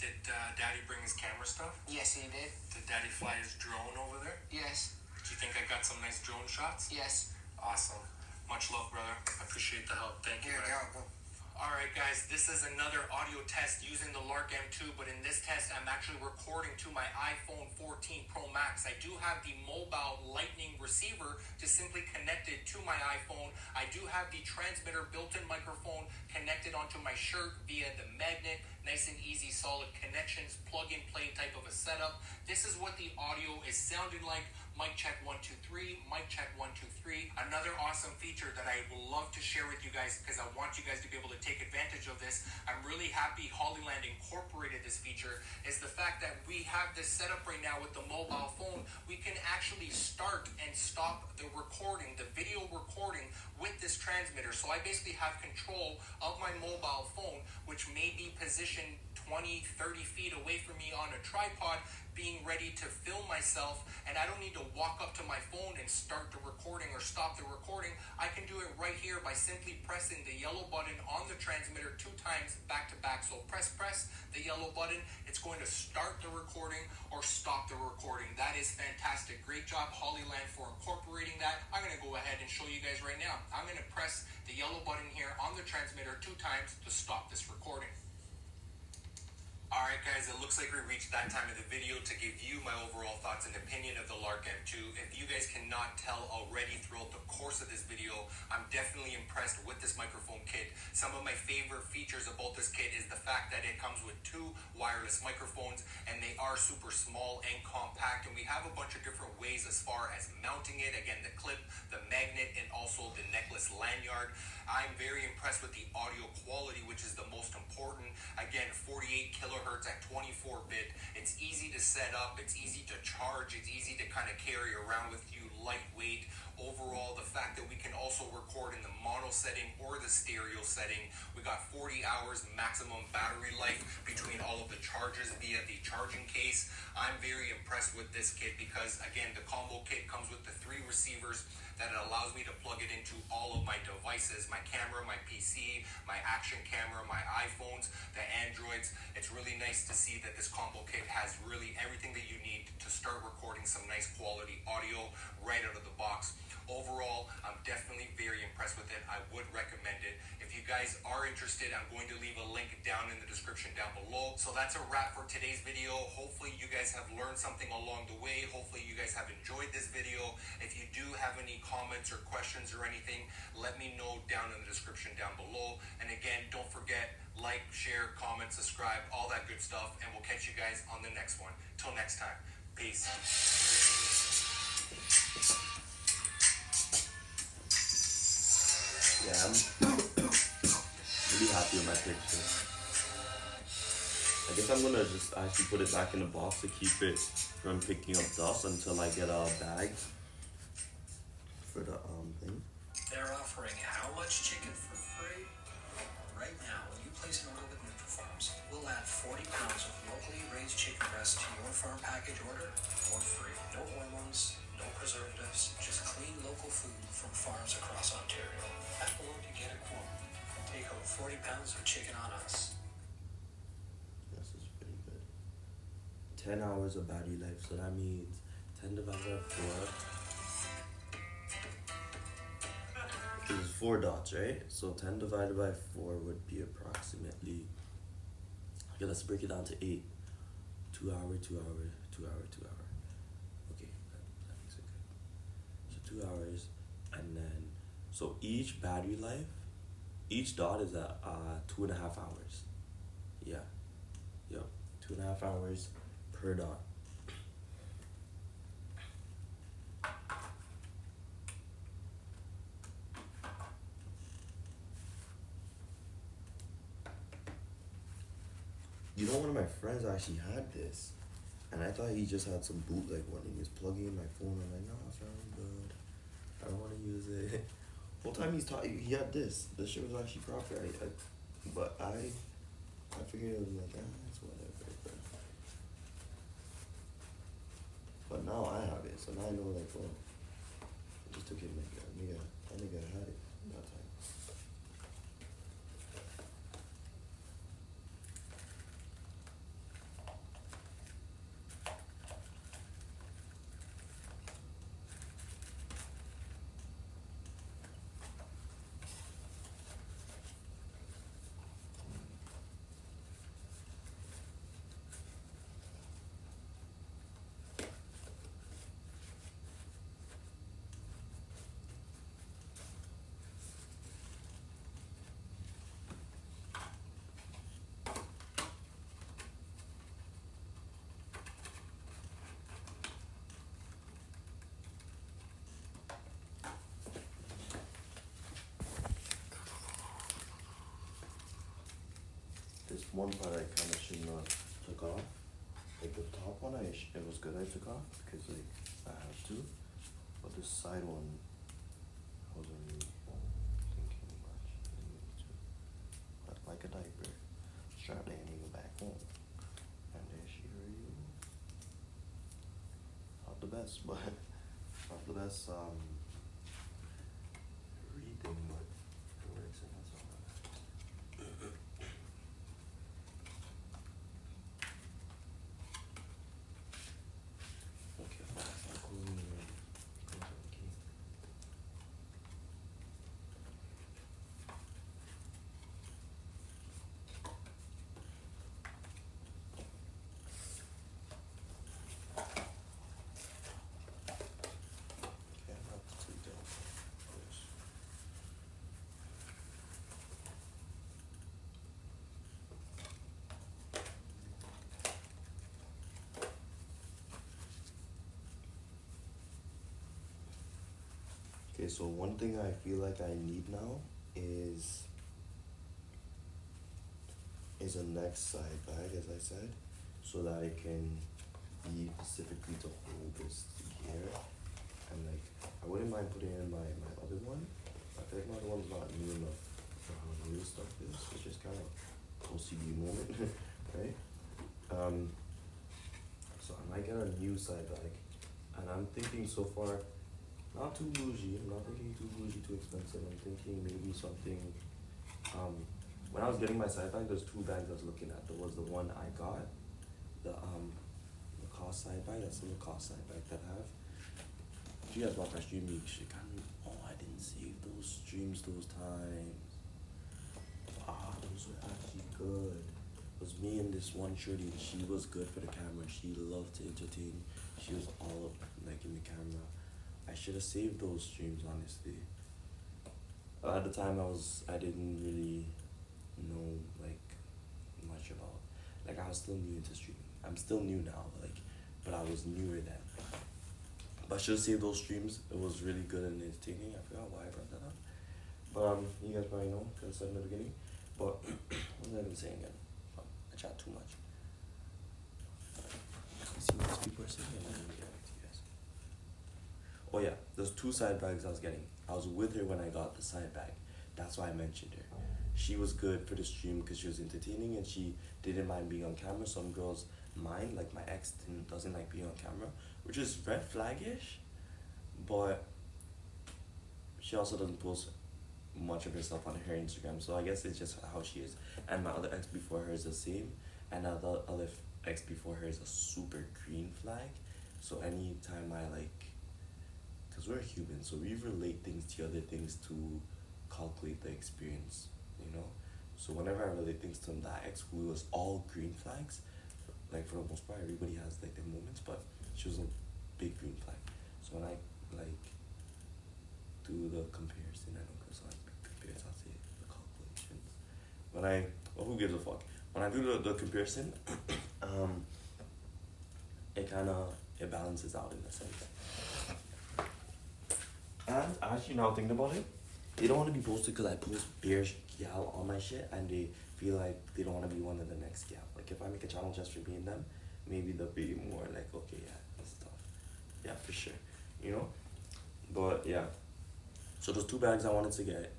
Did Daddy bring his camera stuff? Yes, he did. Did Daddy fly his drone over there? Yes. Do you think I got some nice drone shots? Yes. Awesome. Much love, brother. I appreciate the help. Thank you. You're man. welcome. All right, guys, this is another audio test using the Lark M2, but in this test, I'm actually recording to my iPhone 14 Pro Max. I do have the mobile Lightning receiver just simply connected to my iPhone. I do have the transmitter built-in microphone connected onto my shirt via the magnet. Nice and easy, solid connections, plug-and-play type of a setup. This is what the audio is sounding like. Mic check 1, 2, 3. Mic check 1, 2, 3. Another awesome feature that I would love to share with you guys because I want you guys to be able to take advantage of this. I'm really happy HollyLand incorporated this feature is the fact that we have this setup right now with the mobile phone. We can actually start and stop the recording, the video recording with this transmitter. So I basically have control of my mobile phone, which may be positioned 20, 30 feet away from me on a tripod, being ready to film myself, and I don't need to walk up to my phone and start the recording or stop the recording. I can do it right here by simply pressing the yellow button on the transmitter 2 times back to back. So press the yellow button. It's going to start the recording or stop the recording. That is fantastic. Great job, HollyLand, for incorporating that. I'm going to go ahead and show you guys right now. I'm going to press the yellow button here on the transmitter 2 times to stop this recording. Alright guys, it looks like we reached that time of the video to give you my overall thoughts and opinion of the Lark M2. If you guys cannot tell already throughout the course of this video, I'm definitely impressed with this microphone kit. Some of my favorite features about this kit is the fact that it comes with 2 wireless microphones, and they are super small and compact, and we have a bunch of different ways as far as mounting it. Again, the clip, the magnet, and also the necklace lanyard. I'm very impressed with the audio quality, which is the most important. Again, 48 kilohertz at 24-bit. It's easy to set up. It's easy to charge. It's easy to kind of carry around with you, lightweight. Overall, the fact that we can also record in the mono setting or the stereo setting. We got 40 hours maximum battery life between all of the charges via the charging case. I'm very impressed with this kit because, again, the combo kit comes with the 3 receivers that it allows me to plug it into all of my devices, my camera, my PC, my action camera, my iPhones, the Android, sides. It's really nice to see that this combo kit has really everything that you need to start recording some nice quality audio right out of the box. Overall, I'm definitely very impressed with it. I would recommend it. If you guys are interested, I'm going to leave a link down in the description down below. So that's a wrap for today's video. Hopefully you guys have learned something along the way. Hopefully you guys have enjoyed this video. If you do have any comments or questions or anything, let me know down in the description down below. And again, don't forget, like, share, comment, subscribe, all that good stuff. And we'll catch you guys on the next one. Till next time. Peace. Yeah, I'm really happy with my picture. I guess I'm gonna just actually put it back in the box to keep it from picking up dust until I get a bag for the thing. They're offering how much chicken for free? Right now, when you place an order with NutriFarms, we'll add 40 pounds of locally raised chicken breast to your farm package order for free. No hormones, no preservatives, just clean local food from farms across Ontario. Tap below to get a quote. Take home 40 pounds of chicken on us. This is pretty good. 10 hours of battery life, so that means 10 divided by 4. This is 4 dots, right? So 10 divided by 4 would be approximately, okay, let's break it down to 8. 2 hour, 2 hour, 2 hour, 2 hour. Okay, that makes it good. So 2 hours, and then, so each battery life, each dot is at 2.5 hours. Yeah, yep, 2.5 hours per dot. You know, one of my friends actually had this, and I thought he just had some bootleg one. He was plugging in my phone. I'm like, nah, fam, I'm good. I don't want to use it. Whole time he's talking, he had this. This shit was actually proper. But I figured it was like, it's whatever, bro. But now I have it, so now I know, like, well, I just took it, like, that nigga had it that time. This one part I kind of shouldn't have took off. Like the top one, it was good I took off because like I have to. But this side one, I wasn't really thinking much. Didn't need to. But like a diaper, strap the nigga back home, and there she is. Not the best, but not the best reading, but it works and that's all that matters. Okay, fine, it's not closing the room. Close the key. Okay, I'm not too done. Yes. Okay, so one thing I feel like I need now is a next side bag, as I said, so that it can be specifically to hold this here. And like, I wouldn't mind putting in my other one. I feel like my other one's not new enough for how new stuff is. It's just kind of OCD moment, right? So I might get a new side bag, and I'm thinking so far, not too bougie. I'm not thinking too bougie, too expensive. I'm thinking maybe something when I was getting my side bag, there's two bags I was looking at. There was the one I got, the Lacoste side bag. That's the Lacoste side bag that I have. If you guys watch my stream, you should kind of. Oh, I didn't save those streams those times. Ah, those were actually good. It was me and this one shorty, and she was good for the camera. She loved to entertain. She was all up like in the camera. I should have saved those streams, honestly. At the time, I didn't really know like much about, like I was still new into streaming. I'm still new now, but I was newer then. But I should have saved those streams. It was really good and entertaining. I forgot why I brought that up. But you guys probably know because I said in the beginning. But what was I even saying again? I chat too much. Let's see what these people are saying and then get back to you guys. Oh yeah, there's two side bags I was getting. I was with her when I got the side bag. That's why I mentioned her. She was good for the stream because she was entertaining and she didn't mind being on camera. Some girls mind, like my ex doesn't like being on camera, which is red flag-ish, but she also doesn't post much of herself on her Instagram, so I guess it's just how she is. And my other ex before her is the same, and the other ex before her is a super green flag. So anytime I because we're human, so we relate things to other things to calculate the experience, you know? So whenever I relate things to that ex who was all green flags, like for the most part, everybody has like their moments, but she was a big green flag. So when I do the comparison, I don't go so like compares, I'll say the calculations. Who gives a fuck? When I do the comparison, it balances out in a sense. And actually now thinking about it, they don't want to be posted because I post bare gal on my shit and they feel like they don't want to be one of the next gal. Like if I make a channel just for me and them, maybe they'll be more like, okay, yeah, that's tough. Yeah, for sure. You know? But yeah. So there's two bags I wanted to get,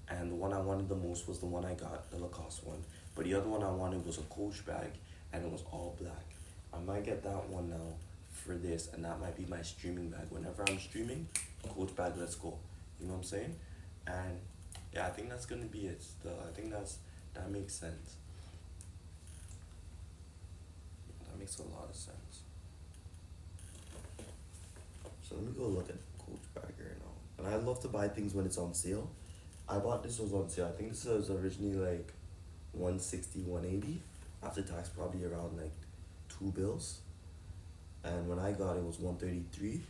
and the one I wanted the most was the one I got, the Lacoste one. But the other one I wanted was a Coach bag, and it was all black. I might get that one now for this, and that might be my streaming bag. Whenever I'm streaming, Coach bag, let's go. You know what I'm saying? And yeah, I think that's gonna be it. I think that makes sense. That makes a lot of sense. So let me go look at Coach bag right now. And I love to buy things when it's on sale. I bought this was on sale. I think this was originally like 160, 180. After tax, probably around like $2. And when I got it was 133.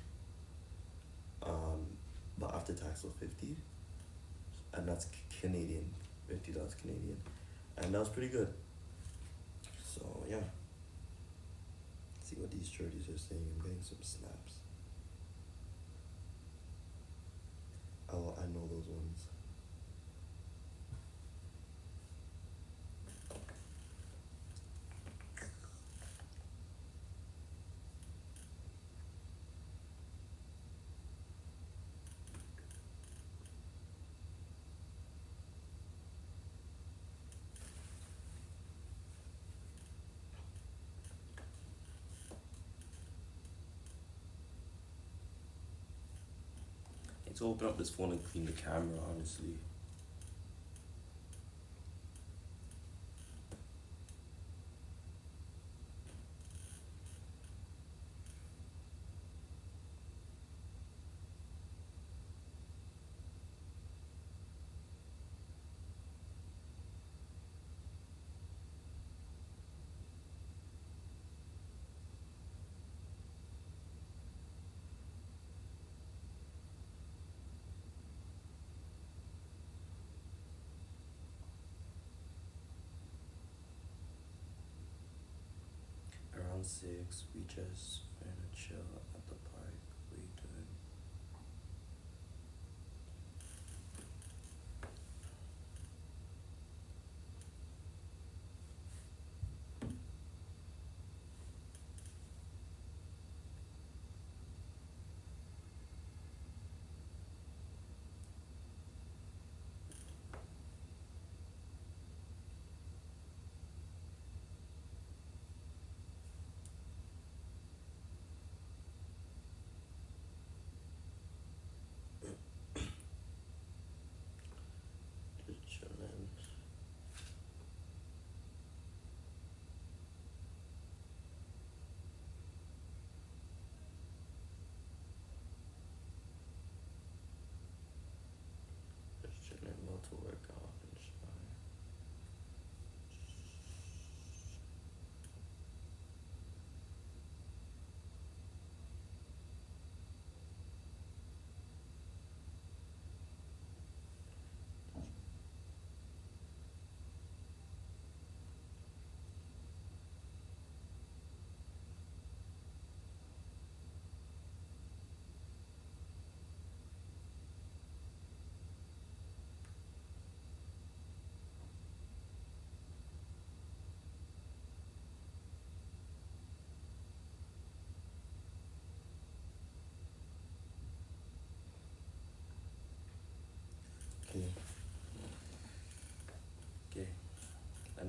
But after tax was 50. And that's Canadian, $50 Canadian. And that was pretty good. So yeah. Let's see what these shorties are saying. I'm getting some snaps. Oh, I know those ones. I need to open up this phone and clean the camera, honestly. Around 6, we just gonna chill at the park. What are you doing?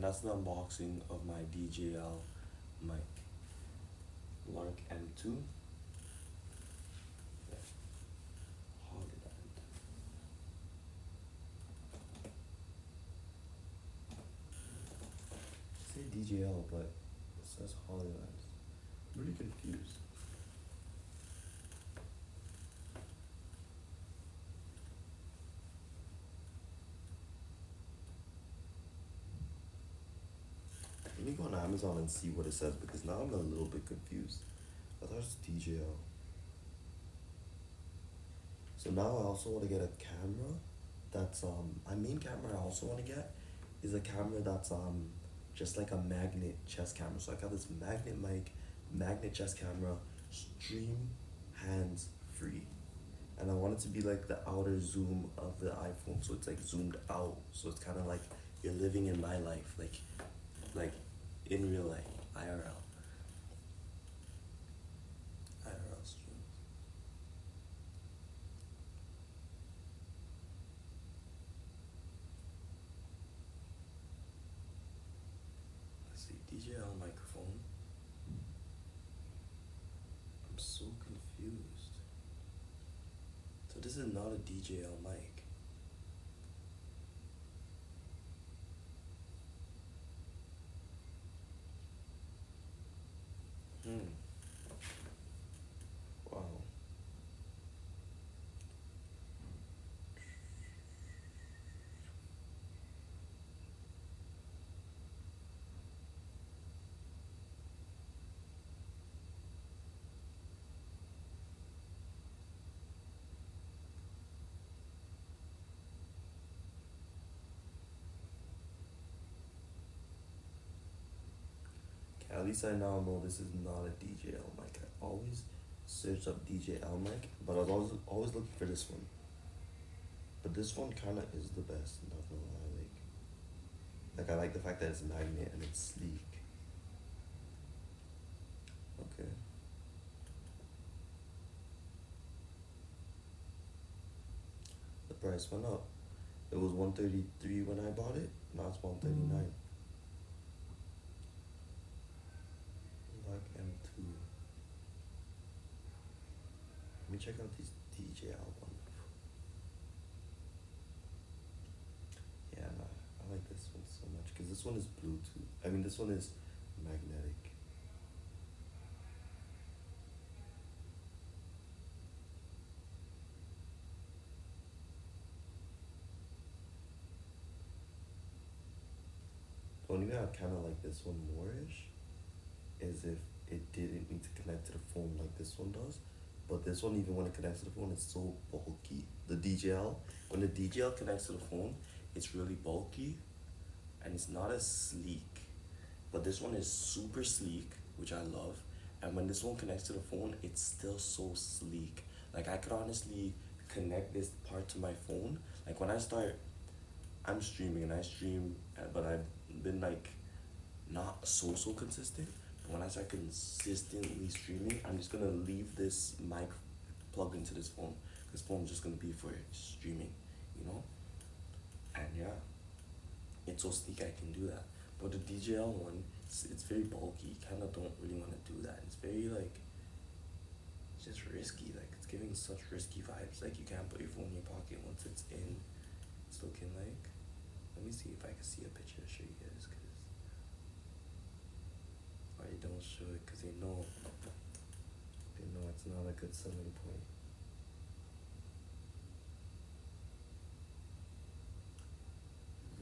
And that's the unboxing of my DJL mic. Lark M2. Yeah. HollyLand. Say DJL, but it says HollyLand. I'm really confused. Let me go on Amazon and see what it says because now I'm a little bit confused. I thought it was DJL. So now I also want to get a camera that's my main camera I also want to get is a camera that's just like a magnet chest camera. So I got this magnet mic, magnet chest camera, stream hands free. And I want it to be like the outer zoom of the iPhone, so it's like zoomed out. So it's kind of like you're living in my life, like in real life, IRL. IRL streams. Let's see, DJL microphone. I'm so confused. So this is not a DJL mic. Wow. Okay, at least I now know this is not a DJL mic. I always search up DJL mic, but I was always looking for this one. But this one kind of is the best, not gonna lie. Like I like the fact that it's magnet and it's sleek. Okay. The price went up. It was $133 when I bought it. Now it's $139. Like M2. Let me check out these DJL one. Yeah, nah, I like this one so much because this one is Bluetooth. I mean, this one is magnetic. The only way I kind of like this one more-ish is if it didn't need to connect to the phone like this one does. But this one, even when it connects to the phone, it's so bulky. The DJL, when the DJL connects to the phone, it's really bulky and it's not as sleek. But this one is super sleek, which I love. And when this one connects to the phone, it's still so sleek. Like I could honestly connect this part to my phone. Like when I'm streaming and I stream, but I've been like not so consistent. But when I start consistently streaming, I'm just gonna leave this mic plugged into this phone. This phone's just gonna be for streaming, you know? And yeah, it's so sleek I can do that. But the DJL one, it's very bulky. Kind of don't really want to do that. It's very like, it's just risky. Like it's giving such risky vibes. Like you can't put your phone in your pocket once it's in. It's looking like. Let me see if I can see a picture to show you guys, cause I don't show it because they know it's not a good selling point.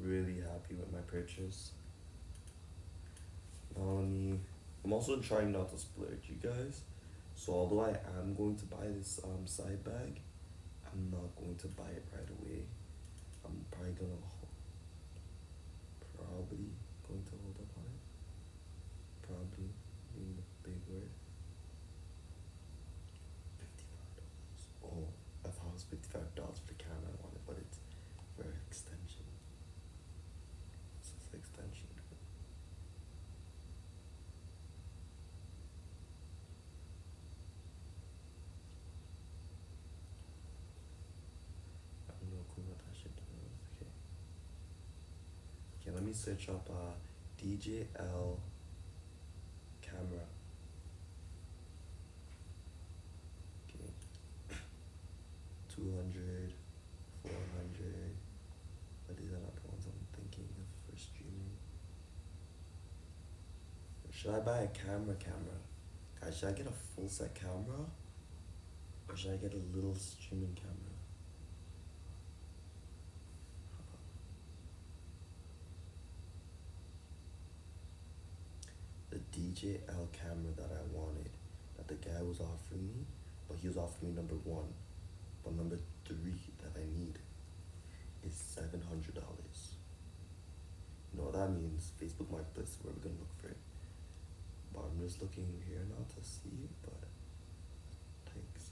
Really happy with my purchase. I'm also trying not to splurge, you guys. So although I am going to buy this side bag, I'm not going to buy it right away. I'm probably going to hold up on it. Probably being the big word. $55. Oh, I thought it was $55 for the camera I wanted, but it's for extension. This is the extension. I don't know what that shit does. Okay, let me search up DJL camera. Okay. 200, 400. But these are not the ones I'm thinking of for streaming. Should I buy a camera? Guys, should I get a full set camera? Or should I get a little streaming camera? The DJL camera that I wanted, that the guy was offering me, but he was offering me number 1. But number 3 that I need is $700. You know what that means? Facebook Marketplace, where we're gonna look for it. But I'm just looking here now to see, but thanks.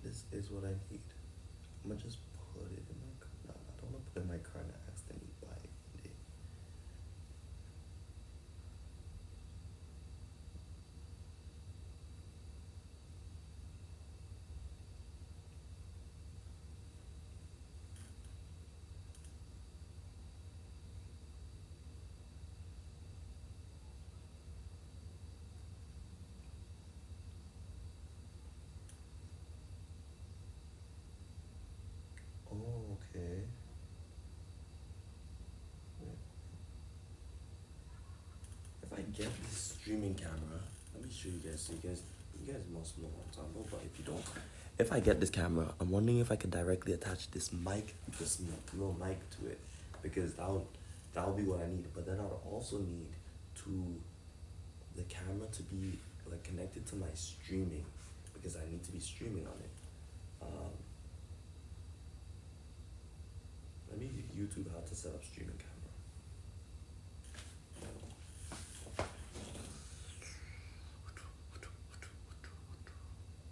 This is what I need. I'm gonna just put it in my car. No, I don't wanna put it in my car and accidentally buy it one day. Oh, okay. Wait. If I get this streaming camera, let me show you guys. So you guys must know what I'm talking about. But if you don't, if I get this camera, I'm wondering if I could directly attach this little mic to it, because that'll be what I need. But then I'll also need the camera to be like connected to my streaming, because I need to be streaming on it. Let me YouTube how to set up streaming camera.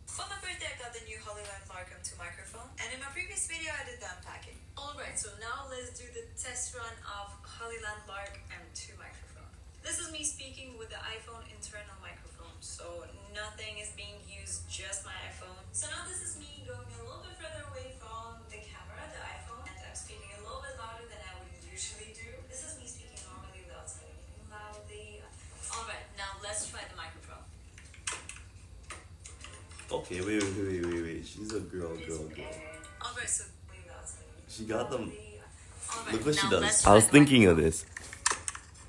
For my birthday, I got the new HollyLand Larkham 2 microphone, and in my previous video, I did the unpacking. Alright, so now let's do the test run of HollyLand Larkham 2 microphone. This is me speaking with the iPhone internal microphone, so nothing is being used, just my iPhone. So now this is me going a little bit further away from the camera, the iPhone, and I'm speaking a little bit louder than I would usually do. This is me speaking normally without saying anything loudly. Alright, now let's try the microphone. Okay, wait. She's a girl. Alright, so She got them. Alright, Look what she now does. let's I try was the thinking of this.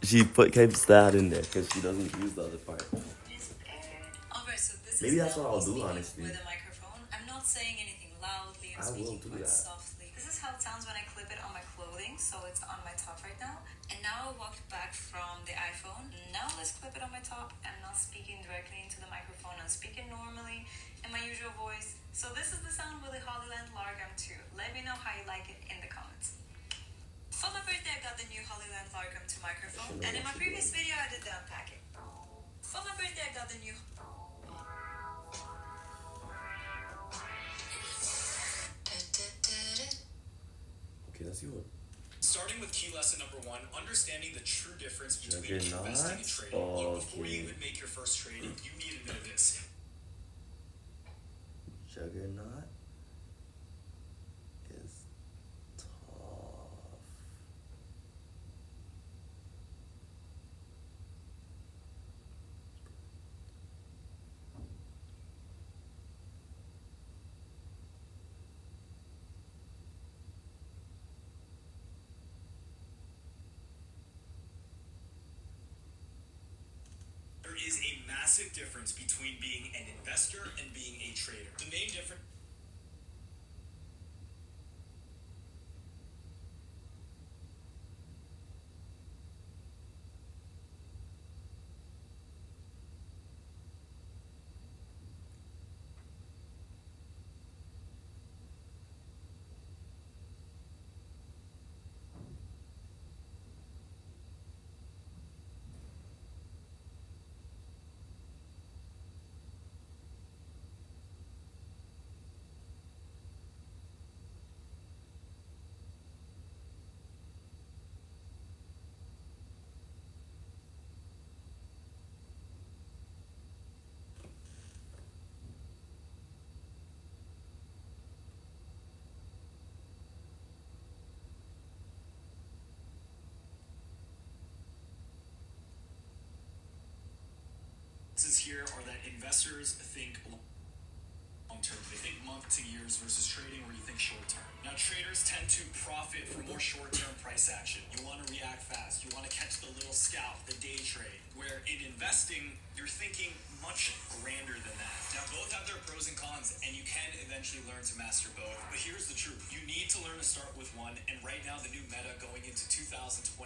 She keeps that in there because she doesn't use the other part. Alright, so this Maybe is that's what I'll do, speaking honestly. with a microphone. I'm not saying anything loudly. I'm I will speaking do quite that. softly. This is how it sounds when I clip it on my clothing, so it's on my top right now. And now I walked back from the iPhone. Now let's clip it on my top. I'm not speaking directly into the microphone. I'm speaking normally in my usual voice. So this is the sound with the HollyLand Larkham 2. Let me know how you like it in the comments. For my birthday, I got the new HollyLand Larkham 2 microphone, and in my previous video, I did the unpacking. For my birthday, I got the new. Okay, let's see what. Starting with key lesson number 1, understanding the true difference between Juggernaut? investing and trading. Look, before you Okay. even make your first trade, you need to know this. Juggernaut is tough. massive difference between being an investor and being a trader. The main difference here are that investors think long term. They think month to years versus trading where you think short term. Now, traders tend to profit from more short term price action. You want to react fast. You want to catch the little scalp, the day trade. Where in investing, you're thinking much grander than that. Now, both have their pros and cons, and you can eventually learn to master both. But here's the truth. You need to learn to start with one, and right now the new meta going into 2026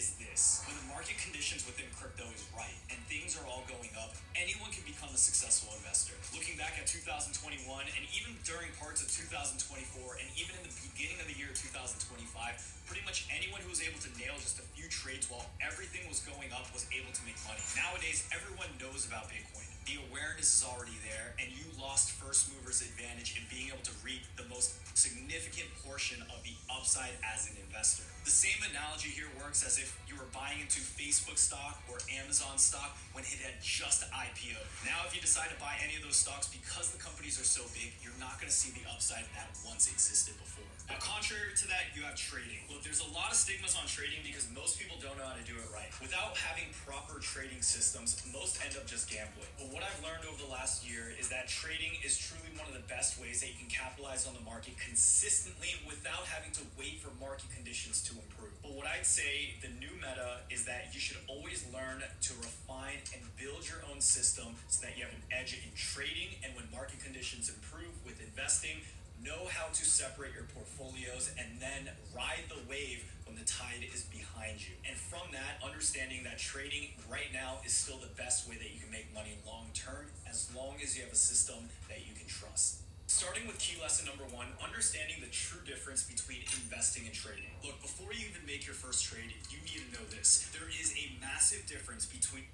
is this. When the market conditions within crypto is right, and things are all going up, anyone can become a successful investor. Looking back at 2021, and even during parts of 2024, and even in the beginning of the year 2025, pretty much anyone who was able to nail just a few trades while everything was going up was able to make money. Nowadays, everyone knows about Bitcoin. The awareness is already there, and you lost first mover's advantage in being able to reap the most significant portion of the upside as an investor. The same analogy here works as if you were buying into Facebook stock or Amazon stock when it had just IPO. Now, if you decide to buy any of those stocks, because the companies are so big, you're not going to see the upside that once existed before. Now, contrary to that, you have trading. Look, there's a lot of stigmas on trading because most people don't know how to do it right. Without having proper trading systems, most end up just gambling. But what I've learned over the last year is that trading is truly one of the best ways that you can capitalize on the market consistently without having to wait for market conditions to improve. But what I'd say the new meta is that you should always learn to refine and build your own system so that you have an edge in trading, and when market conditions improve with investing, know how to separate your portfolios and then ride the wave when the tide is behind you. And from that, understanding that trading right now is still the best way that you can make money long term, as long as you have a system that you can trust. Starting with key lesson number 1, understanding the true difference between investing and trading. Look, before you even make your first trade, you need to know this. There is a massive difference between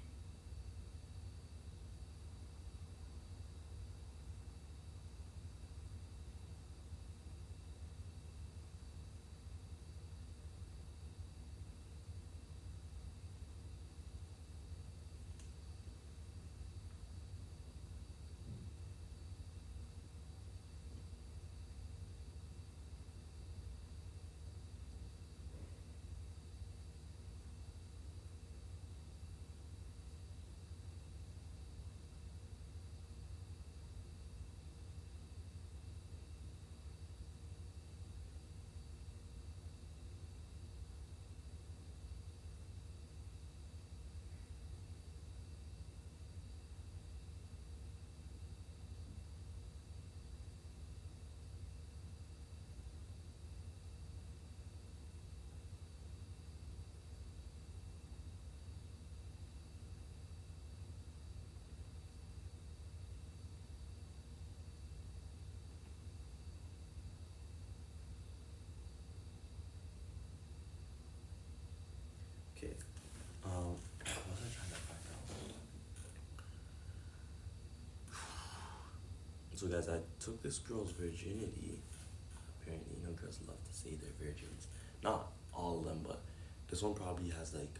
Okay. What was I trying to find out? So guys, I took this girl's virginity. Apparently, girls love to say they're virgins. Not all of them, but this one probably has like,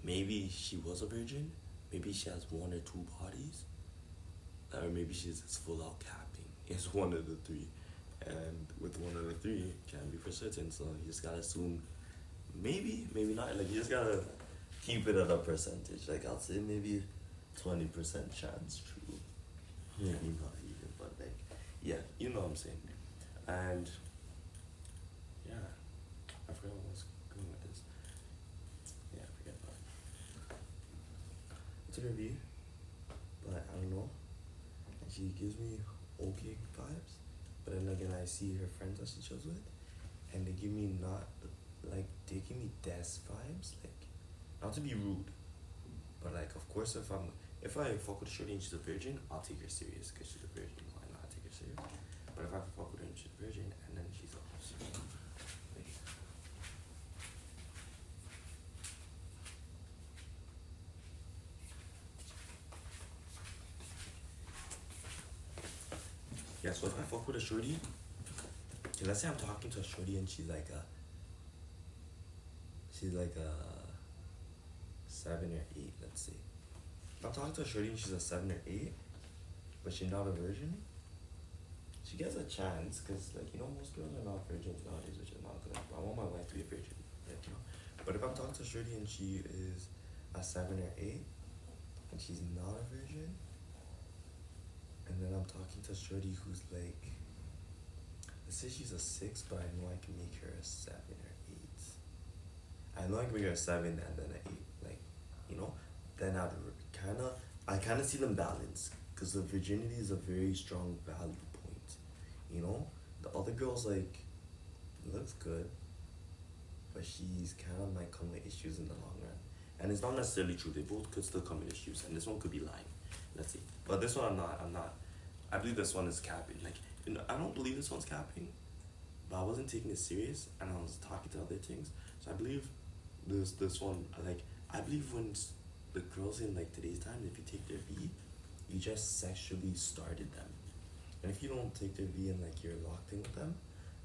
maybe she was a virgin, maybe she has 1 or 2 bodies, or maybe she's just full out capping. It's one of the 3. And with one of the 3, can't be for certain, so you just gotta assume maybe not. Like, you just gotta keep it at a percentage. Like, I'll say maybe 20% chance true. Yeah, not even, but like, yeah, you know what I'm saying. And yeah, I forgot what I was going with this. Yeah, I forget about it. What's a review? she gives me okay vibes, but then again I see her friends that she chills with, and they give me not like they give me des vibes, like not to be rude, but like of course if I fuck with a shorty and she's a virgin, I'll take her serious because she's a virgin. Why not take her serious? But if I fuck with her and she's a virgin and then she's a like, yeah, so if I fuck with a shorty, okay, let's say I'm talking to a shorty and she's like a 7 or 8, let's say. If I'm talking to a shorty and she's a 7 or 8, but she's not a virgin, she gets a chance, because like, you know, most girls are not virgins nowadays, which is not good. I want my wife to be a virgin, like, you know. But if I'm talking to a shorty and she is a 7 or 8 and she's not a virgin, and then I'm talking to a shorty who's like, let's say she's a 6, but I know I can make her a 7 or 8. I know I can make her a 7 and then an 8, like, you know. Then I kind of see them balance, because the virginity is a very strong value point, you know. The other girl's like looks good, but she's kind of might come with issues in the long run, and it's not necessarily true. They both could still come with issues, and this one could be lying. Let's see, but this one I'm not. I believe this one is capping. Like, you know, I don't believe this one's capping, but I wasn't taking it serious, and I was talking to other things. So I believe this one, like, I believe when the girls in like today's time, if you take their V, you just sexually started them. And if you don't take their V and like you're locked in with them,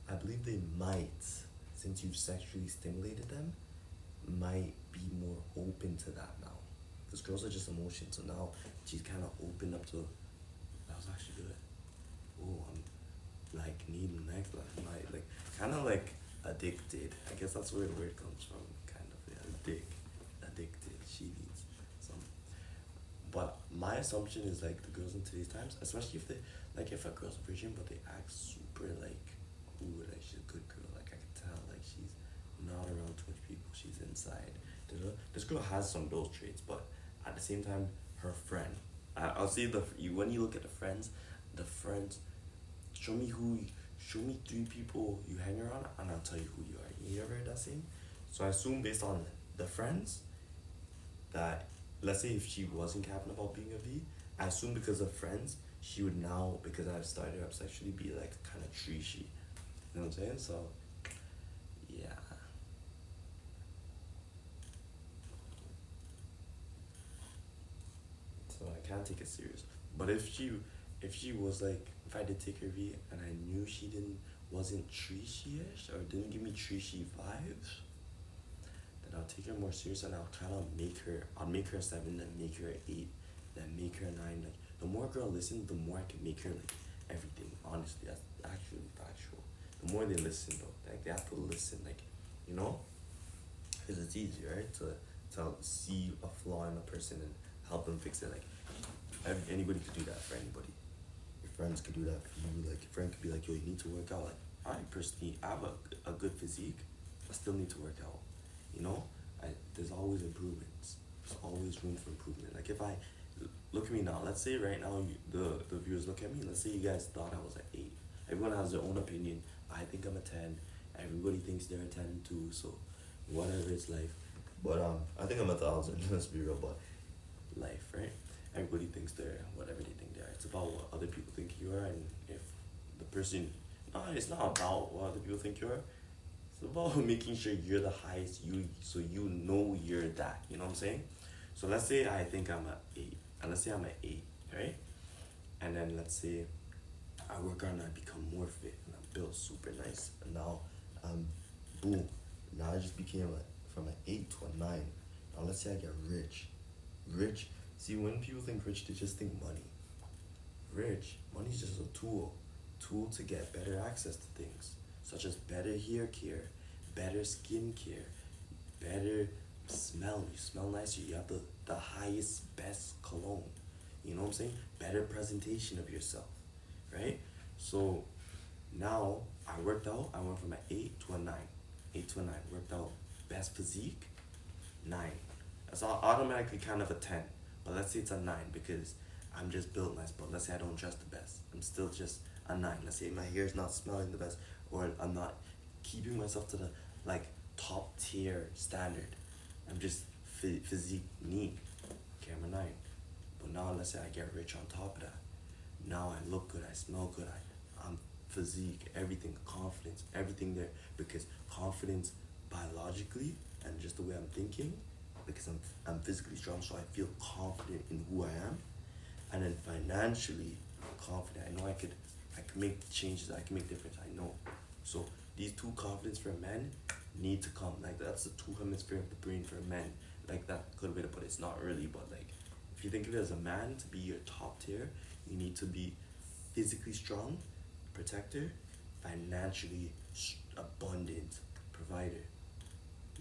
I believe they might, since you've sexually stimulated them, might be more open to that now. Because girls are just emotions, so now she's kind of open up to, that was actually good. Oh, I'm like needing next, like kind of like addicted. I guess that's where the word comes from, kind of, yeah, addicted. She needs some. But my assumption is like the girls in today's times, especially if they, like if a girl's a virgin but they act super like, ooh, like she's a good girl, like I can tell like she's not around too much people, she's inside. This girl has some of those traits, but at the same time, her friend, I'll say when you look at the friends, show me 3 people you hang around and I'll tell you who you are. You ever heard that saying? So I assume based on the friends that, let's say if she wasn't capping about being a V, I assume because of friends, she would now, because I've started her up sexually, be like kind of treachy. You know what I'm saying? So, yeah. So I can't take it serious. But if she was like, if I did take her V and I knew she wasn't treachy-ish or didn't give me treachy vibes, then I'll take her more serious and I'll make her a 7, then make her an 8, then make her a 9. Like, the more a girl listens, the more I can make her like everything. Honestly, that's actually factual. The more they listen though, like they have to listen, like, you know, because it's easy, right, to see a flaw in a person and help them fix it. Like, anybody could do that for anybody. Your friends could do that for you. Like, your friend could be like, yo, you need to work out. Like, I personally, I have a good physique, I still need to work out. You know, there's always improvements. There's always room for improvement. Like, if I look at me now, let's say right now the viewers look at me, let's say you guys thought I was an 8. Everyone has their own opinion. I think I'm a 10. Everybody thinks they're a 10 too, so whatever, it's life. But I think I'm 1,000, let's be real, but life, right? Everybody thinks they're whatever they think they are. It's about what other people think you are, and if the person, no, it's not about what other people think you are. It's about making sure you're the highest so you know you're that, you know what I'm saying? So let's say I think I'm an 8, and let's say I'm an 8, right? And then let's say I work out and I become more fit, and I'm built super nice, and now boom, now I just became from an 8 to a 9. Now let's say I get rich. See, when people think rich, they just think money. Money's just a tool to get better access to things, such as better hair care, better skin care, better smell. You smell nicer. You have the highest, best cologne. You know what I'm saying? Better presentation of yourself, right? So now I worked out. I went from an 8 to a 9. 8 to a 9. Worked out. Best physique, 9. That's automatically kind of a 10. But let's say it's a 9 because I'm just built nice, but let's say I don't dress the best. I'm still just a 9. Let's say my hair's not smelling the best, or I'm not keeping myself to the like top tier standard. I'm just physique neat. Okay, I'm a 9. But now let's say I get rich on top of that. Now I look good, I smell good, I'm physique, everything, confidence, everything there. Because confidence biologically and just the way I'm thinking, because I'm physically strong, so I feel confident in who I am. And then financially confident. I know I could make changes, I can make difference, I know. So these two confidence for men need to come. Like that's the two hemisphere of the brain for men. Like that good way to put it. It's not really, but like if you think of it as a man, to be your top tier, you need to be physically strong, protector, financially abundant, provider.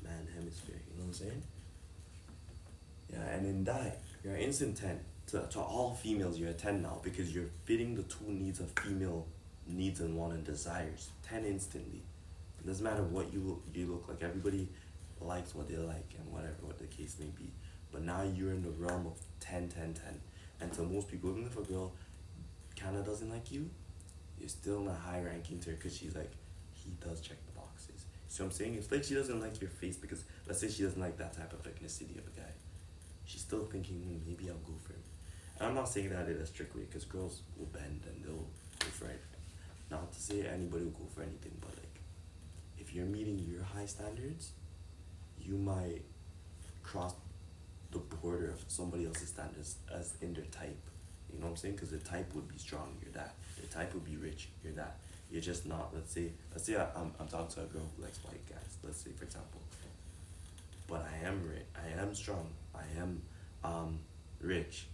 Man hemisphere, you know what I'm saying? Yeah, and in that, you're an instant 10. To all females, you're a 10 now because you're fitting the two needs of female needs and want and desires. 10 instantly. It doesn't matter what you look like. Everybody likes what they like and whatever, what the case may be. But now you're in the realm of 10, 10, 10. And to most people, even if a girl kind of doesn't like you, you're still in a high ranking tier because she's like, he does check the boxes. So I'm saying, it's like she doesn't like your face because let's say she doesn't like that type of ethnicity of a guy. She's still thinking, maybe I'll go for him. And I'm not saying that in a strict way because girls will bend and they'll go for it. Not to say anybody will go for anything, but like, if you're meeting your high standards, you might cross the border of somebody else's standards as in their type. You know what I'm saying? Because the type would be strong, you're that. The type would be rich, you're that. You're just not, let's say I'm talking to a girl who likes white guys, let's say for example. But I am rich, I am strong, I am rich.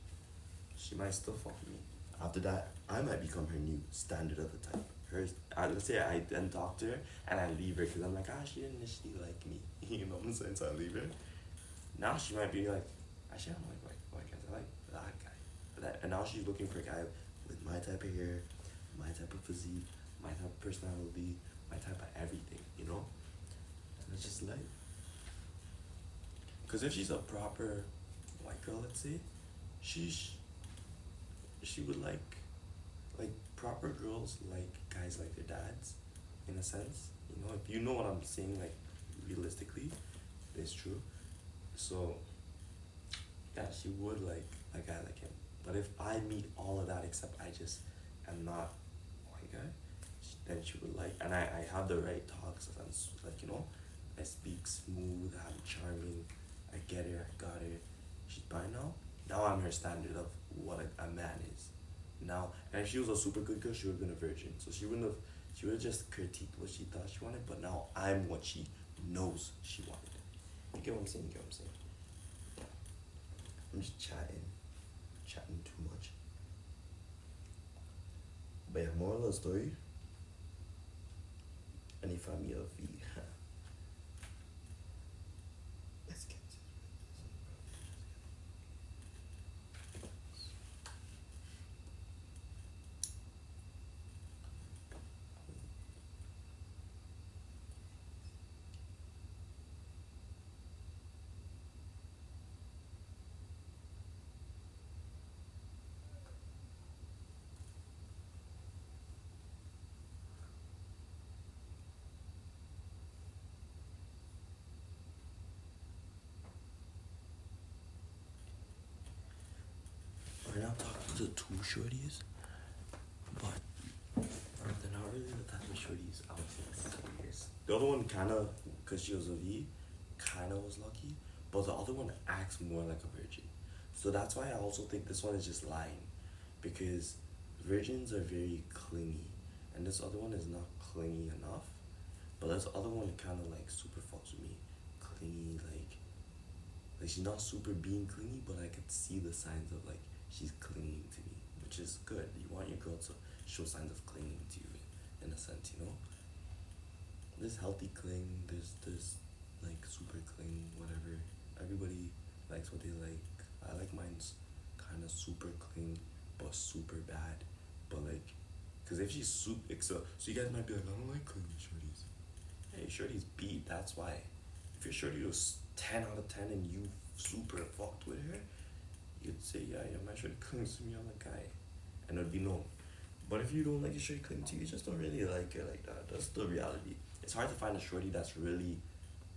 She might still fuck me. After that, I might become her new standard of the type. Let's say I then talk to her and I leave her because I'm like, she didn't initially like me. You know what I'm saying? So I leave her. Now she might be like, actually I don't like white guys, I like that guy. And now she's looking for a guy with my type of hair, my type of physique, my type of personality, my type of everything, you know? And it's just like, because if she's a proper white girl, let's say, she would like proper girls like guys like their dads, in a sense. You know, if you know what I'm saying, like realistically, it's true. So yeah, she would like a guy like him. But if I meet all of that except I just am not a white guy, then she would like, and I have the right talks, and like, you know, I speak smooth, I'm charming, I get her, I got her. She's by now I'm her standard of what a man is. Now, and if she was a super good girl, she would have been a virgin. So she would have just critiqued what she thought she wanted, but now I'm what she knows she wanted. You get what I'm saying? You get what I'm saying? I'm just chatting too much. But yeah, moral of the story, any family of V. Let's get to We're now talking to two shorties, but they're not really the type of shorties I would say serious. The other one kinda, cause she was a V, kinda was lucky, but the other one acts more like a virgin. So that's why I also think this one is just lying, because virgins are very clingy, and this other one is not clingy enough. But this other one kinda like super fucks with me, clingy, like she's not super being clingy, but I could see the signs of like she's clinging to me, which is good. You want your girl to show signs of clinging to you, in a sense, you know. There's healthy cling, there's like super cling, whatever. Everybody likes what they like. I like mine's kind of super cling, but super bad. But like, cause if she's super, so you guys might be like, I don't like clingy shorties. Hey, shorties beat. That's why. If your shorty was 10 out of 10 and you super fucked with her, you'd say, yeah, my shirt clings to me, I'm a guy. And it'd be known. But if you don't like your shirt cling to you, you just don't really like it like that. That's the reality. It's hard to find a shorty that's really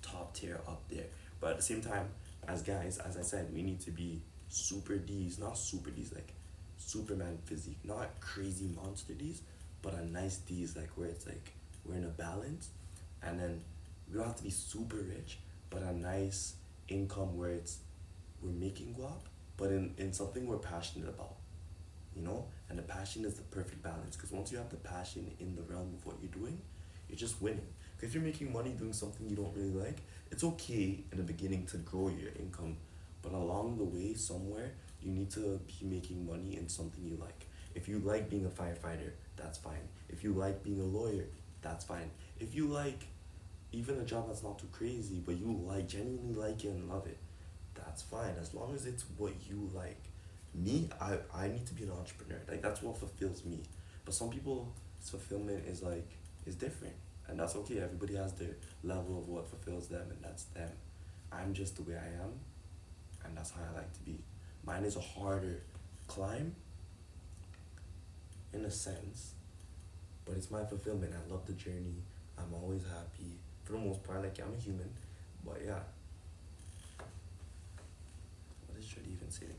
top tier up there. But at the same time, as guys, as I said, we need to be super D's, not super D's, like Superman physique, not crazy monster D's, but a nice D's, like where it's like we're in a balance. And then we don't have to be super rich, but a nice income where it's we're making guap, but in something we're passionate about, you know? And the passion is the perfect balance, because once you have the passion in the realm of what you're doing, you're just winning. Because if you're making money doing something you don't really like, it's okay in the beginning to grow your income, but along the way, somewhere, you need to be making money in something you like. If you like being a firefighter, that's fine. If you like being a lawyer, that's fine. If you like even a job that's not too crazy, but you like, genuinely like it and love it, that's fine. As long as it's what you like. Me, I need to be an entrepreneur. Like, that's what fulfills me. But some people's fulfillment is different. And that's okay. Everybody has their level of what fulfills them, and that's them. I'm just the way I am, and that's how I like to be. Mine is a harder climb, in a sense, but it's my fulfillment. I love the journey. I'm always happy. For the most part, like, I'm a human, but yeah. What did Shreddy even say to me?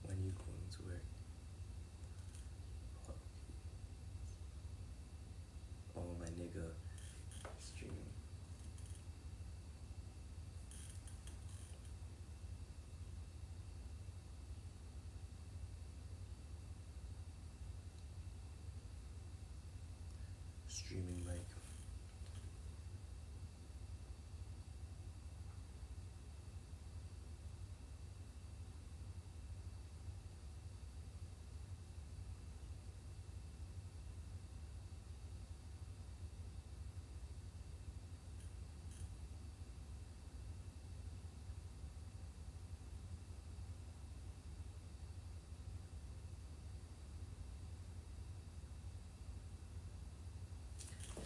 When you going to work? Oh, my nigga, streaming. Streaming like.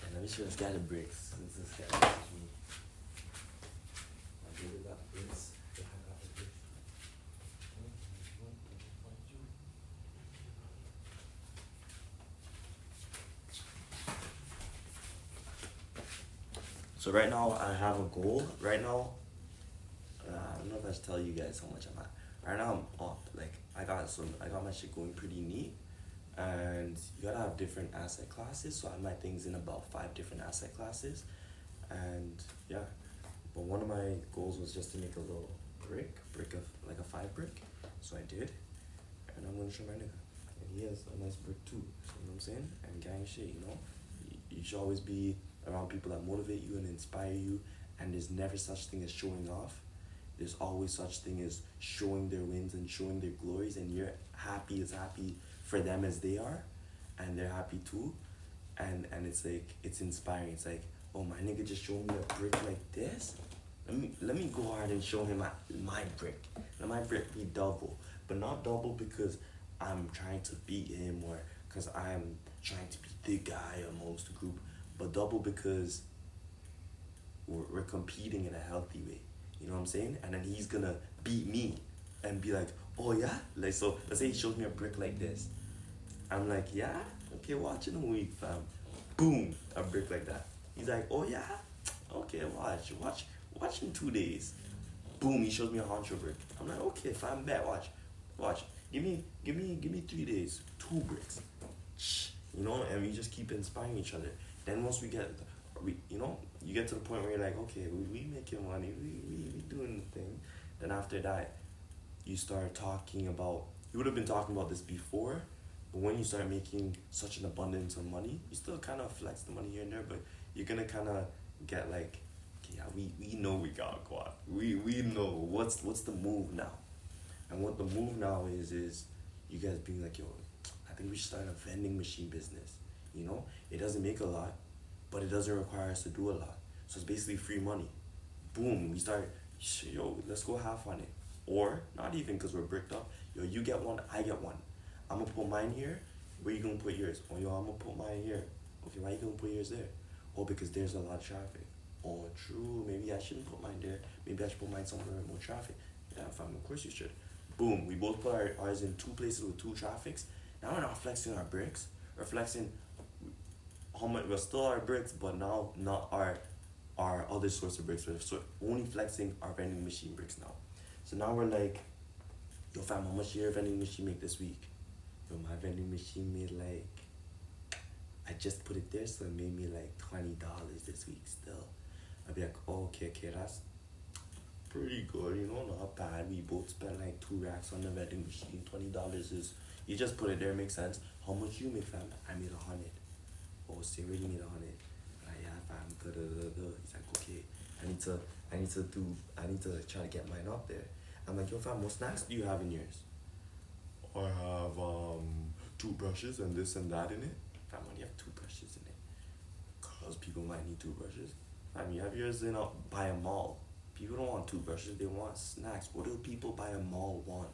And let me show this guy the bricks. Since this guy messaged me. I'll give it that bricks. The heck out of bricks. So right now I have a goal. Right now, I don't know if I should tell you guys how much I'm at. Right now I'm up. Like, I got my shit going pretty neat. And you gotta have different asset classes. So I have my things in about 5 different asset classes. And yeah. But one of my goals was just to make a little brick of like a 5 brick. So I did. And I'm gonna show my nigga. And he has a nice brick too. So, you know what I'm saying? And gang shit, you know? You should always be around people that motivate you and inspire you. And there's never such thing as showing off. There's always such thing as showing their wins and showing their glories, and you're happy for them as they are, and they're happy too. And it's like, it's inspiring. It's like, oh, my nigga just showed me a brick like this. Let me go hard and show him my brick. Let my brick be double, but not double because I'm trying to beat him or because I'm trying to be the guy amongst the group, but double because we're competing in a healthy way. You know what I'm saying? And then he's gonna beat me and be like, oh yeah? Like, so let's say he shows me a brick like this. I'm like, yeah? Okay, watch in a week, fam. Boom, a brick like that. He's like, oh yeah? Okay, watch in 2 days. Boom, he shows me a honcho brick. I'm like, okay, fam, bet, watch. Give me 3 days, 2 bricks. Shh, you know, and we just keep inspiring each other. Then once you get to the point where you're like, okay, we making money, we doing the thing. Then after that, you start talking about, you would have been talking about this before, but when you start making such an abundance of money, you still kind of flex the money here and there, but you're gonna kind of get like, okay, yeah, we know we got guap. We know what's the move now. And what the move now is you guys being like, yo, I think we should start a vending machine business. You know, it doesn't make a lot, but it doesn't require us to do a lot. So it's basically free money. Boom, we start, yo, let's go half on it. Or, not even because we're bricked up. Yo, you get one, I get one. I'm gonna put mine here. Where you gonna put yours? Oh, yo, I'm gonna put mine here. Okay, why you gonna put yours there? Oh, because there's a lot of traffic. Oh, true. Maybe I shouldn't put mine there. Maybe I should put mine somewhere with more traffic. Yeah, fine. Of course you should. Boom. We both put ours in two places with two traffics. Now we're not flexing our bricks. We're flexing how much. We're still our bricks, but now not our other source of bricks. We're only flexing our vending machine bricks now. So now we're like, yo, fam, how much your vending machine make this week? Yo, my vending machine made like, I just put it there, so it made me like $20 this week still. I'd be like, oh, okay, that's pretty good, you know, not bad. We both spent like 2 racks on the vending machine. $20 is, you just put it there, makes sense. How much you made, fam? I made 100. Oh, so you really made 100. Like, yeah, fam, He's like, okay, I need to try to get mine up there. I'm like, yo, fam, what snacks do you have in yours? I have toothbrushes and this and that in it. Fam, when you have toothbrushes in it, cause people might need toothbrushes. Fam, you have yours in by a mall. People don't want toothbrushes, they want snacks. What do people by a mall want?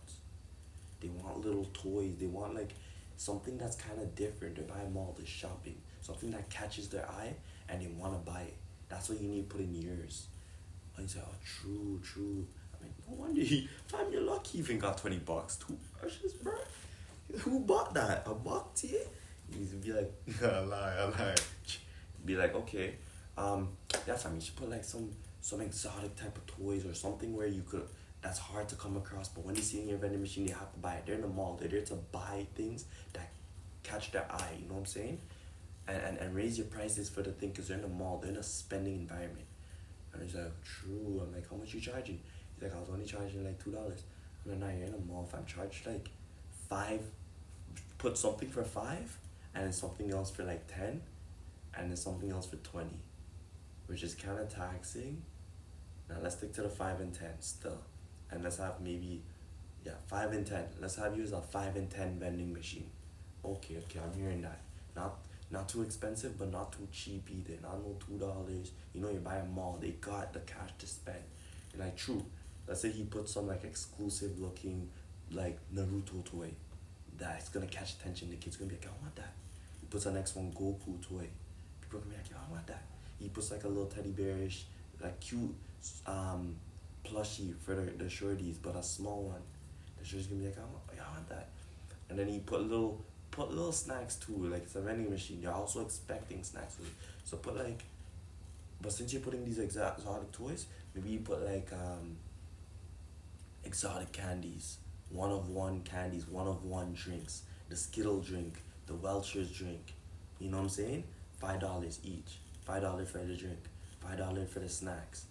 They want little toys. They want like something that's kind of different. They buy a mall, they're shopping. Something that catches their eye and they want to buy it. That's what you need to put in yours. And you say, oh, true. I mean, no wonder fam, you're lucky you even got $20. Toothbrushes, bro. Who bought that? A buck to you? You'd be like, I lie. Be like, okay, yeah, fam, you should put like some exotic type of toys or something where you could, that's hard to come across, but when you see in your vending machine, they have to buy it. They're in the mall, they're there to buy things that catch their eye, you know what I'm saying? And raise your prices for the thing, because they're in the mall, they're in a spending environment. And he's like, true. I'm like, how much you charging? He's like, I was only charging like $2. I'm like, nah, you're in the mall. If I'm charged like 5, put something for 5, and then something else for like 10, and then something else for 20, which is kind of taxing. Now let's stick to the 5 and 10 still, and let's have maybe 5 and 10. Let's have you as a 5 and 10 vending machine. Okay, I'm hearing that. Not too expensive, but not too cheap either. Not no $2. You know, you buy a mall, they got the cash to spend. And like, true. Let's say he puts some like exclusive looking like Naruto toy that's gonna catch attention. The kid's gonna be like, I want that. He puts the next one Goku toy. People are gonna be like, yo, I want that. He puts like a little teddy bearish, like cute plushie for the shorties, but a small one. The shorty's gonna be like, I want that. And then he put little snacks too, like it's a vending machine. You're also expecting snacks with it. So put like, but since you're putting these exotic toys, maybe you put like exotic candies, 1-of-1 candies, 1-of-1 drinks, the Skittle drink, the Welch's drink. You know what I'm saying? $5 each. $5 for the drink, $5 for the snacks.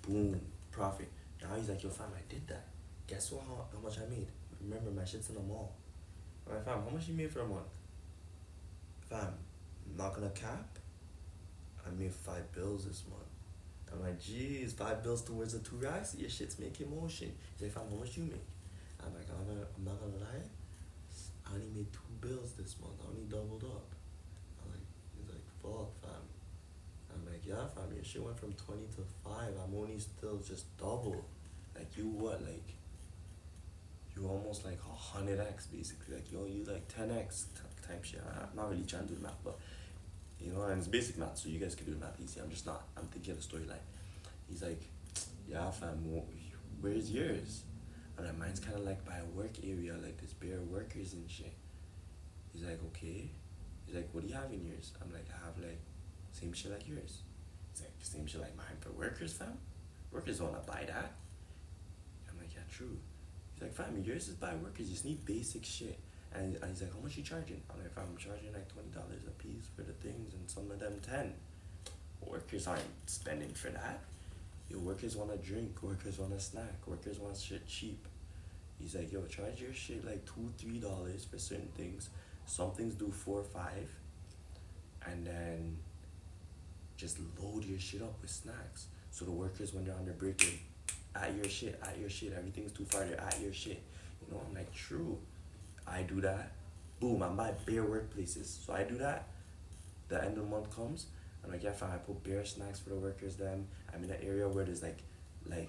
Boom, profit. Now he's like, yo, fam, I did that. Guess what? How much I made? Remember, my shit's in the mall. Alright, fam, how much you made for a month? Fam, I'm not gonna cap. I made $5 this month. I'm like, geez, $5 towards the 2 racks? Your shit's making motion. He's like, fam, how much you make? I'm like, I'm not gonna lie. I only made $2 this month. I only doubled up. He's like, fuck, fam. I'm like, yeah, fam, your shit went from 20 to 5. I'm only still just double. Like, you what, like, you almost like 100x basically. Like, yo, you like 10x type shit. I'm not really trying to do the math, but you know, and it's basic math, so you guys can do the math easy. I'm just not. I'm thinking of the storyline. He's like, yeah, fam, where's yours? And like, mine's kind of like by a work area, like there's bare workers and shit. He's like, okay. He's like, what do you have in yours? I'm like, I have like same shit like yours. He's like, same shit like mine for workers, fam? Workers wanna buy that. I'm like, yeah, true. He's like, fam, yours is by workers, you just need basic shit. And he's like, how much you charging? I'm like, fam, I'm charging like $20 a piece for the things, and some of them 10. Workers aren't spending for that. Yo, workers want a drink, workers want a snack, workers want shit cheap. He's like, yo, charge your shit like $2-3 for certain things. Some things do 4 or 5. And then just load your shit up with snacks. So the workers, when they're on their break, at your shit, everything's too far, they're at your shit. You know, I'm like, true. I do that. Boom, I buy bare workplaces. So I do that. The end of the month comes, I'm like, yeah, fine, I put bare snacks for the workers then. I'm in an area where there's like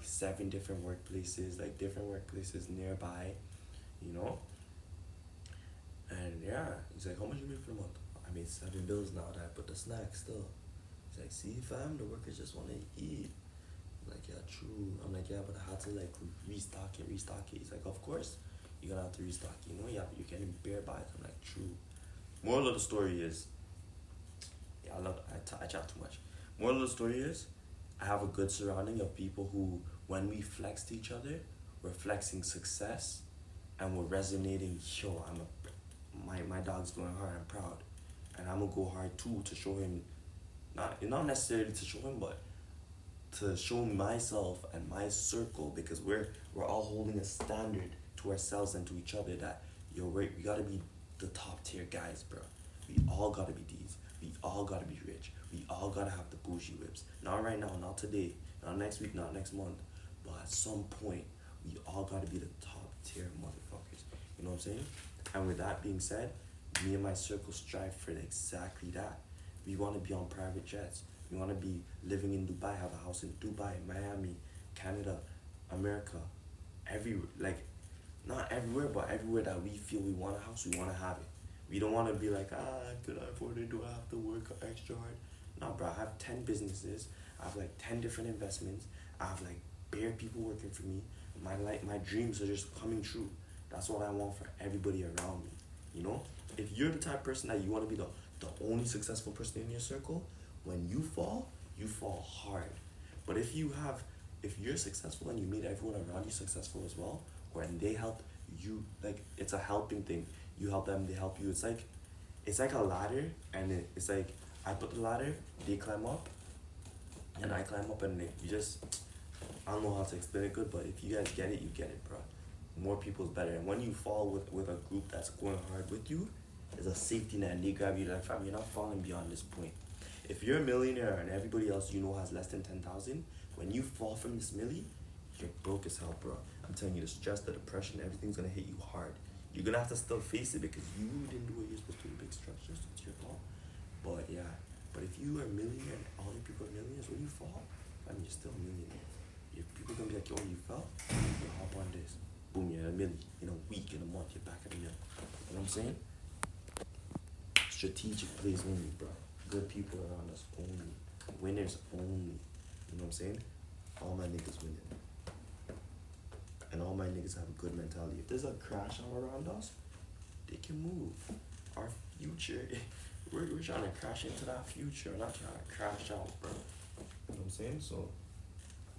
7 different workplaces, like different workplaces nearby, you know? And yeah, he's like, how much you make for the month? I made 7 bills now that I put the snacks still. He's like, see fam, the workers just wanna eat. I'm like, yeah, true. I'm like, yeah, but I had to like restock it. He's like, of course, you're gonna have to restock it. You know, yeah, but you're getting bare buys. I'm like, true. Moral of the story is, yeah, I chat too much. Moral of the story is, I have a good surrounding of people who, when we flex to each other, we're flexing success, and we're resonating. Yo, my dog's going hard. I'm proud, and I'm gonna go hard too to show him, not necessarily to show him, but to show myself and my circle, because we're all holding a standard to ourselves and to each other that we gotta be the top tier guys, bro. We all gotta be these. We all gotta be rich. We all gotta have the bougie whips. Not right now, not today, not next week, not next month, but at some point, we all gotta be the top tier motherfuckers. You know what I'm saying? And with that being said, me and my circle strive for exactly that. We want to be on private jets. We want to be living in Dubai, have a house in Dubai, Miami, Canada, America, not everywhere, but everywhere that we feel we want a house, we want to have it. We don't want to be like, could I afford it? Do I have to work extra hard? Nah, bro, I have 10 businesses. I have 10 different investments. I have bare people working for me. My dreams are just coming true. That's what I want for everybody around me. You know, if you're the type of person that you want to be the only successful person in your circle, when you fall hard. But if you're successful and you made everyone around you successful as well, when they help you, it's a helping thing. You help them, they help you. It's like a ladder, and it's like I put the ladder, they climb up, and I climb up, and I don't know how to explain it good, but if you guys get it, you get it, bro. More people is better. And when you fall with a group that's going hard with you, there's a safety net, and they grab you like, fam, you're not falling beyond this point. If you're a millionaire and everybody else you know has less than 10,000, when you fall from this milli, you're broke as hell, bro. I'm telling you, the stress, the depression, everything's gonna hit you hard. You're gonna have to still face it because you didn't do what you're supposed to do, big structures, it's your fault. But yeah, but if you are a millionaire and all your people are millionaires, when you fall, I mean, you're still a millionaire. Your people gonna be like, yo, you fell? You hop on this. Boom, you're a milli. In a week, in a month, you're back at a mill. You know what I'm saying? Strategic plays only, bro. Good people around us only. Winners only. You know what I'm saying? All my niggas winning. And all my niggas have a good mentality. If there's a crash all around us, they can move. Our future, we're trying to crash into that future, not trying to crash out, bro. You know what I'm saying? So,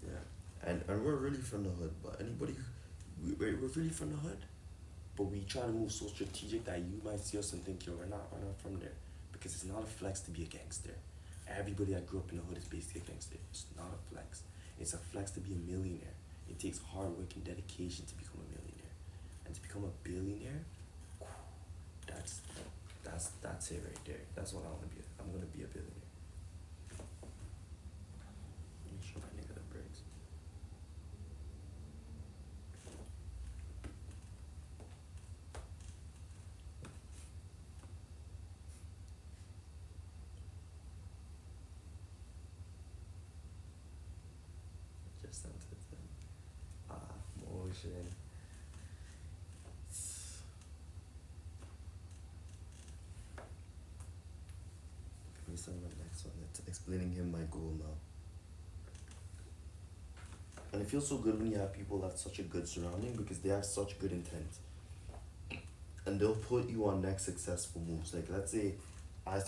yeah. And we're really from the hood, but we're really from the hood, but we try to move so strategic that you might see us and think, yo, we're not from there. Because it's not a flex to be a gangster. Everybody that grew up in the hood is basically a gangster. It's not a flex. It's a flex to be a millionaire. It takes hard work and dedication to become a millionaire. And to become a billionaire, that's it right there. That's what I want to be. I'm gonna be a billionaire. Let me show my nigga the bricks. Just sent it to him. Motion. Give me some of the next one. It's explaining him my goal now. And it feels so good when you have people that's such a good surrounding because they have such good intent. And they'll put you on next successful moves. Like, let's say I'll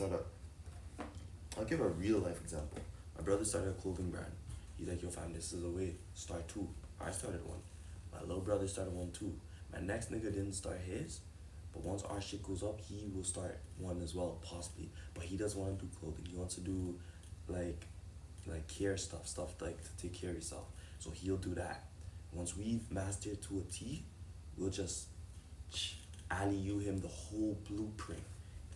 give a real life example. My brother started a clothing brand. He's like, yo fam, this is a way. Start 2. I started one. My little brother started one too. My next nigga didn't start his, but once our shit goes up, he will start one as well, possibly. But he doesn't want to do clothing. He wants to do like care stuff like to take care of yourself. So he'll do that. Once we've mastered to a T, we'll just alley-you him the whole blueprint,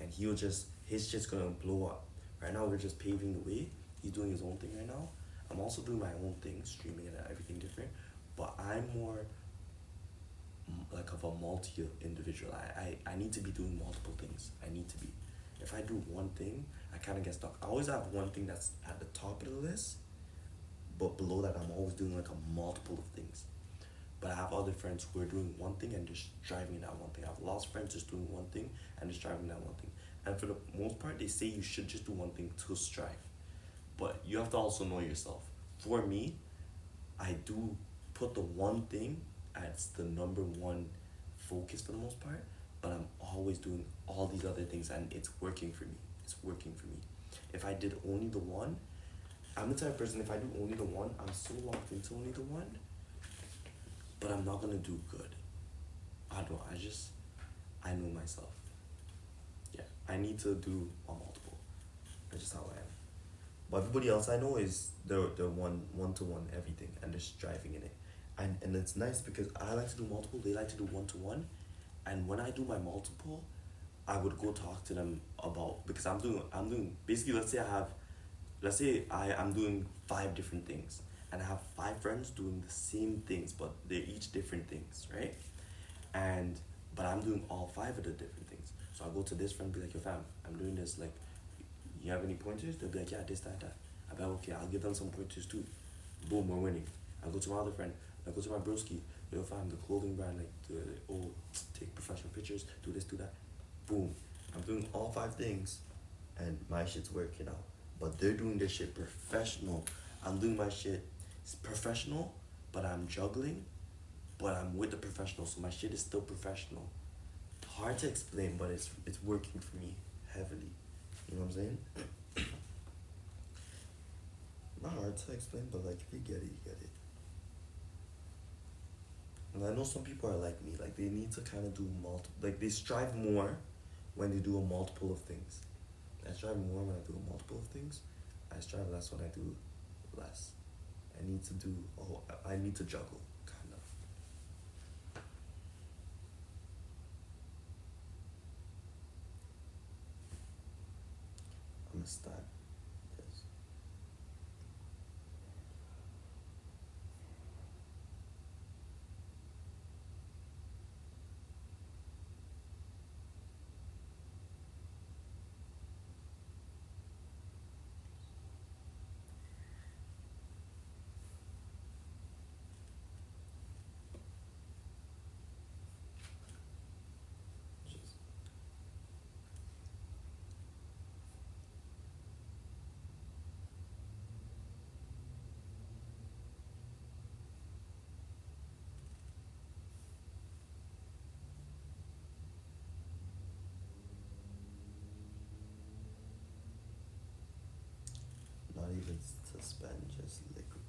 and his shit's gonna blow up. Right now we're just paving the way. He's doing his own thing right now. I'm also doing my own thing, streaming and everything different. but I'm more like of a multi individual. I need to be doing multiple things. I need to be. If I do one thing, I kind of get stuck. I always have one thing that's at the top of the list, but below that, I'm always doing like a multiple of things. But I have other friends who are doing one thing and just striving in that one thing. I have lots of friends just doing one thing and just striving in that one thing. And for the most part, they say you should just do one thing to strive. But you have to also know yourself. For me, I do put the one thing as the number one focus for the most part, but I'm always doing all these other things and it's working for me. It's working for me. If I did only the one, I'm the type of person, if I do only the one, I'm so locked into only the one, but I'm not gonna do good. I don't, I know myself. Yeah, I need to do a multiple. That's just how I am. But everybody else I know is they're one to one everything and they're striving in it. And it's nice because I like to do multiple, they like to do one to one. And when I do my multiple, I would go talk to them about, because I'm doing basically, let's say I'm doing 5 different things and I have 5 friends doing the same things, but they're each different things, right? But I'm doing all 5 of the different things. So I go to this friend and be like, yo fam, I'm doing this, like, you have any pointers? They'll be like, yeah, this, that. I'll be like, okay, I'll give them some pointers too. Boom, we're winning. I go to my other friend, I go to my broski, yo fam, the clothing brand, like, take professional pictures, do this, do that. Boom. I'm doing all 5 things and my shit's working out. But they're doing their shit professional. I'm doing my shit professional, but I'm juggling, but I'm with the professionals, so my shit is still professional. Hard to explain, but it's working for me heavily. You know what I'm saying? Not hard to explain, but like if you get it, you get it. And I know some people are like me, like they need to kind of do like they strive more when they do a multiple of things. I strive more when I do a multiple of things. I strive less when I do less. I need to juggle, kind of. I'm gonna start this. Not even to spend, just liquid.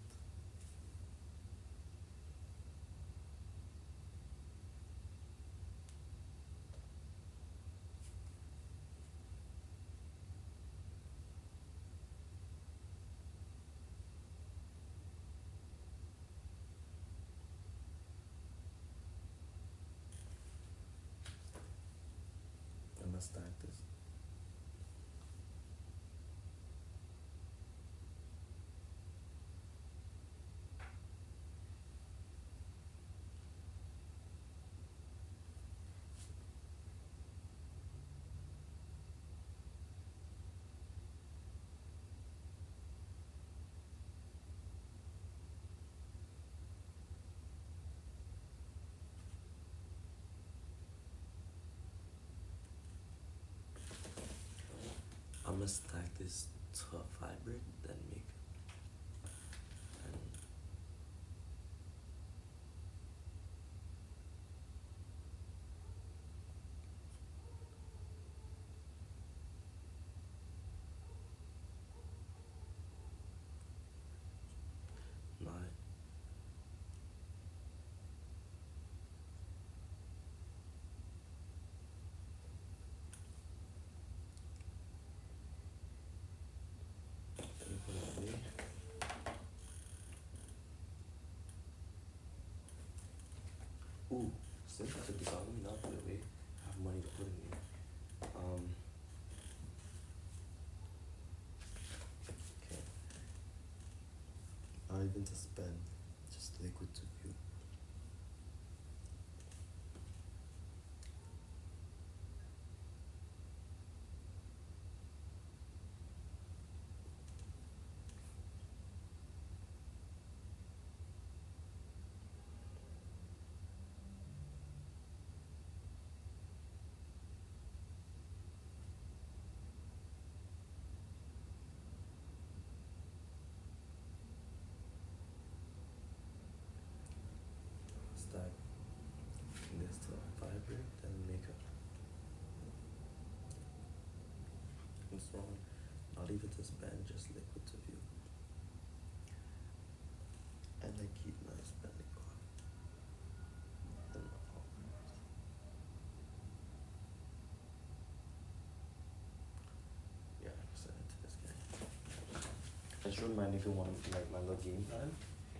I must start this. I'm gonna stack this to a fiber, then make and nine. Ooh, since I took this out, let me not put it away. I have money to put in here. Okay. Not even to spend, just just liquid to view. Stack this to vibrate and make up. This one, I'll leave it to span, just liquid to view. And I keep my spanning on. And yeah, I can send it to this guy. I just remind if you want like my little game plan.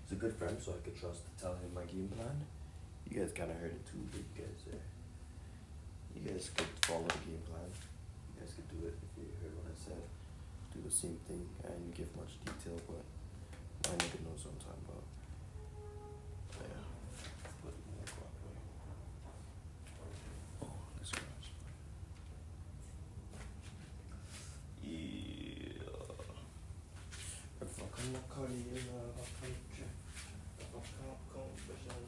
He's a good friend, so I could trust to tell him my game plan. You guys kind of heard it too, but you guys could follow the game plan. You guys could do it if you heard what I said. Do the same thing. I didn't give much detail, but my nigga knows what I'm talking about. But yeah, put more guac away. Oh, this guy's fine. Yeah. If I come up, call you, if I come check. If I come, special.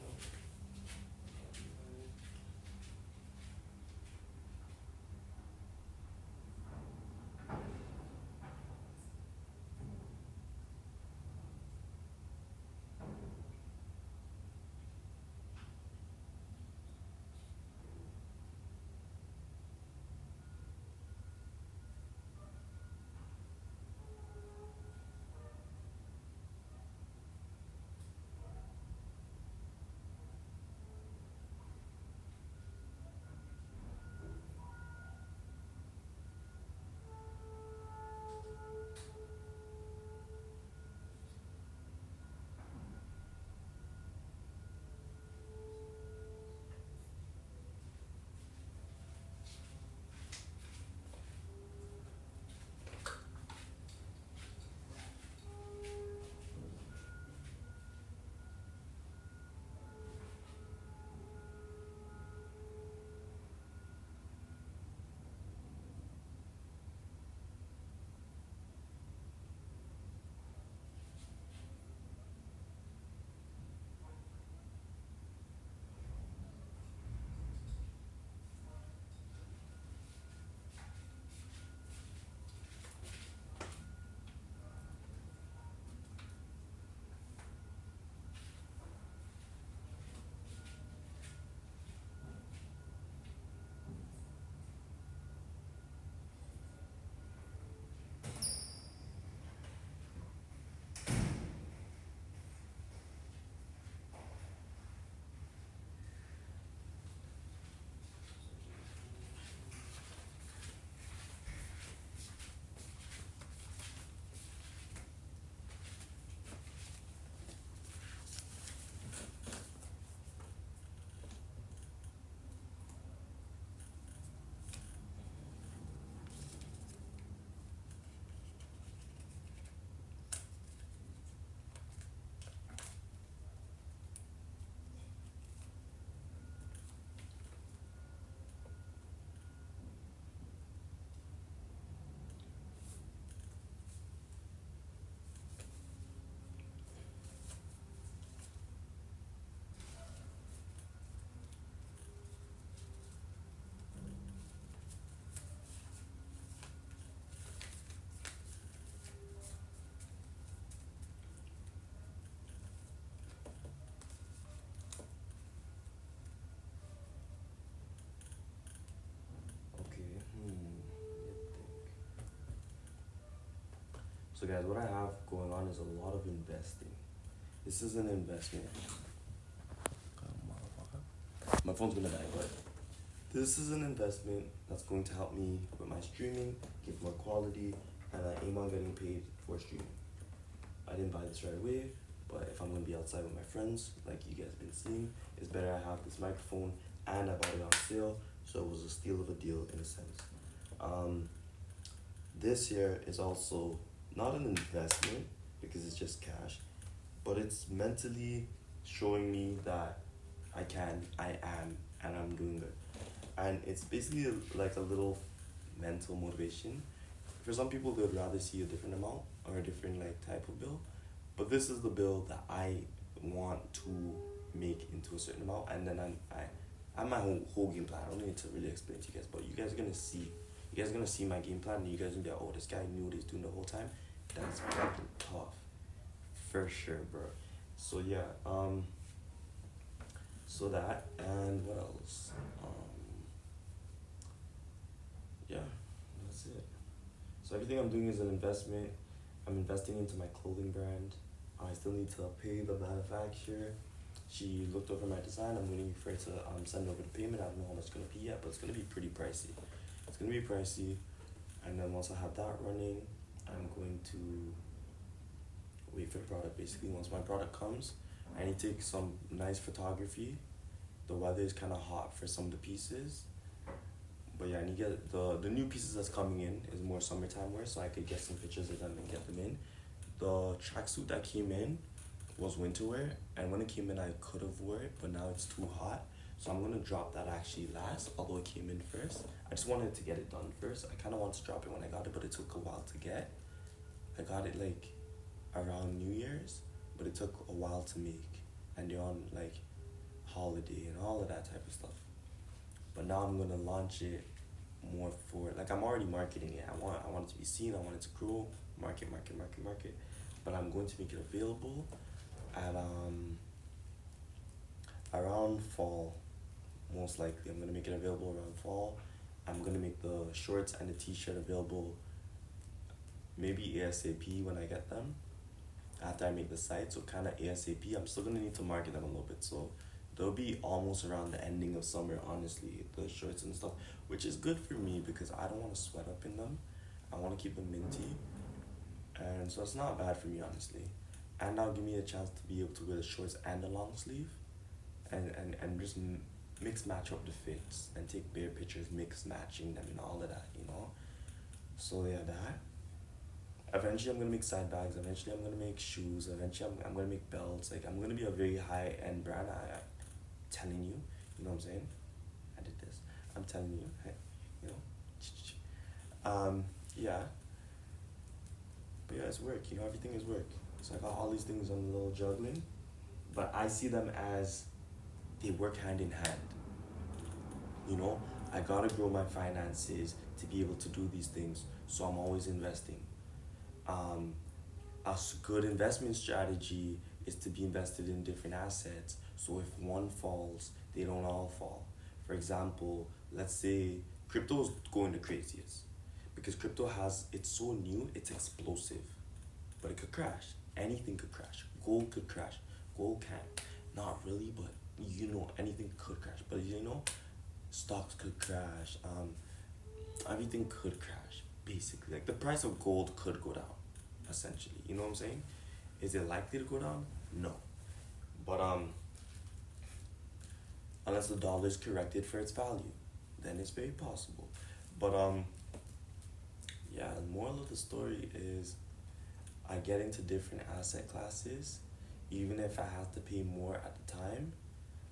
So guys, what I have going on is a lot of investing. This is an investment. Motherfucker. My phone's gonna die, but this is an investment that's going to help me with my streaming, give more quality, and I aim on getting paid for streaming. I didn't buy this right away, but if I'm gonna be outside with my friends, like you guys been seeing, it's better I have this microphone and I bought it on sale, so it was a steal of a deal in a sense. This here is also not an investment because it's just cash, but it's mentally showing me that I can, I am, and I'm doing good. And it's basically like a little mental motivation. For some people, they'd rather see a different amount or a different like type of bill, but this is the bill that I want to make into a certain amount, and then I have my whole game plan. I don't need to really explain to you guys, but you guys are gonna see. You guys are gonna see my game plan, and you guys are gonna be like, oh, this guy knew what he's doing the whole time. That's fucking tough, for sure, bro. So yeah, so that, and what else? Yeah, that's it. So everything I'm doing is an investment. I'm investing into my clothing brand. I still need to pay the manufacturer. She looked over my design. I'm waiting for her to send over the payment. I don't know how much it's gonna be yet, but it's gonna be pretty pricey. It's gonna be pricey, and then once I have that running, I'm going to wait for the product. Basically, once my product comes, I need to take some nice photography. The weather is kind of hot for some of the pieces, but yeah, I need to get the new pieces that's coming in is more summertime wear, so I could get some pictures of them and get them in. The tracksuit that came in was winter wear, and when it came in I could have wore it, but now it's too hot, so I'm gonna drop that actually last, although it came in first. I just wanted to get it done first. I kind of wanted to drop it when I got it, but it took a while to get. I got it like around New Year's, but it took a while to make, and they're on like holiday and all of that type of stuff. But now I'm gonna launch it more for, like, I'm already marketing it. I want it to be seen. I want it to grow, market. But I'm going to make it available at around fall, most likely. I'm gonna make it available around fall. I'm gonna make the shorts and the t-shirt available maybe ASAP when I get them, after I make the site. So kind of ASAP. I'm still gonna need to market them a little bit, so they'll be almost around the ending of summer, honestly, the shorts and stuff, which is good for me because I don't want to sweat up in them. I want to keep them minty, and so it's not bad for me, honestly. And that'll give me a chance to be able to wear the shorts and the long sleeve, and just mix match up the fits and take bare pictures, mix matching them and all of that, you know. So yeah, that. Eventually I'm gonna make side bags. Eventually I'm gonna make shoes. Eventually I'm gonna make belts. Like, I'm gonna be a very high end brand. I'm telling you, you know what I'm saying? I did this. I'm telling you, hey, you know. Yeah. But yeah, it's work. You know, everything is work. So I got all these things on a little juggling, but I see them as they work hand in hand. You know, I gotta grow my finances to be able to do these things. So I'm always investing. A good investment strategy is to be invested in different assets, so if one falls, they don't all fall. For example, let's say crypto is going the craziest, because crypto it's so new, it's explosive, but it could crash. Anything could crash. Gold could crash. Gold can't. Not really, but you know, anything could crash. But you know, stocks could crash. Everything could crash, basically. Like, the price of gold could go down, essentially. You know what I'm saying? Is it likely to go down? No. But unless the dollar is corrected for its value, then it's very possible. But yeah, the moral of the story is I get into different asset classes, even if I have to pay more at the time.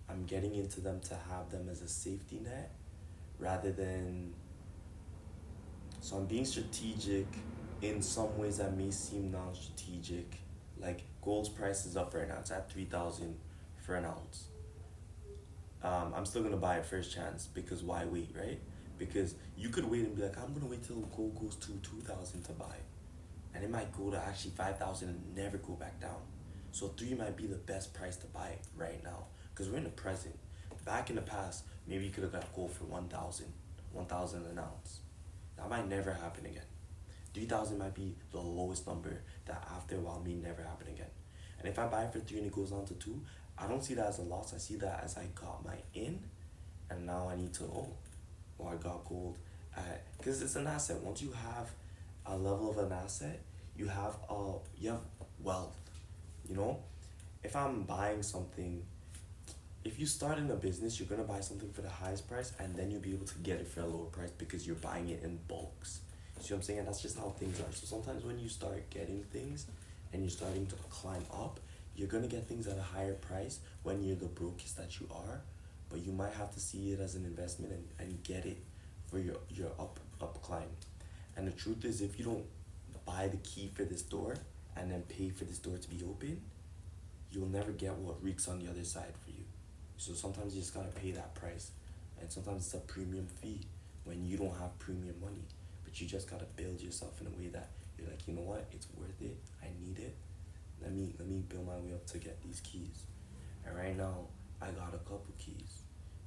I'm getting into them to have them as a safety net rather than. So I'm being strategic in some ways that may seem non-strategic. Like, gold's price is up right now. It's at 3,000 for an ounce. I'm still gonna buy it first chance, because why wait, right? Because you could wait and be like, I'm gonna wait till gold goes to 2,000 to buy, and it might go to actually 5,000 and never go back down. So 3 might be the best price to buy it right now, because we're in the present. Back in the past, maybe you could have got gold for 1,000 an ounce. That might never happen again. 3,000 might be the lowest number that after a while may never happen again. And if I buy it for 3 and it goes down to 2, I don't see that as a loss. I see that as I got my in, and now I need to, I got gold. Because it's an asset. Once you have a level of an asset, you have wealth. You know, if I'm buying something, if you start in a business, you're gonna buy something for the highest price, and then you'll be able to get it for a lower price because you're buying it in bulks. See what I'm saying? And that's just how things are. So sometimes when you start getting things and you're starting to climb up, you're gonna get things at a higher price when you're the brokest that you are, but you might have to see it as an investment and get it for your up climb. And the truth is, if you don't buy the key for this door and then pay for this door to be open, you'll never get what reeks on the other side for you. So sometimes you just gotta pay that price, and sometimes it's a premium fee when you don't have premium money, but you just gotta build yourself in a way that you're like, you know what, it's worth it, I need it, let me build my way up to get these keys. And right now I got a couple keys,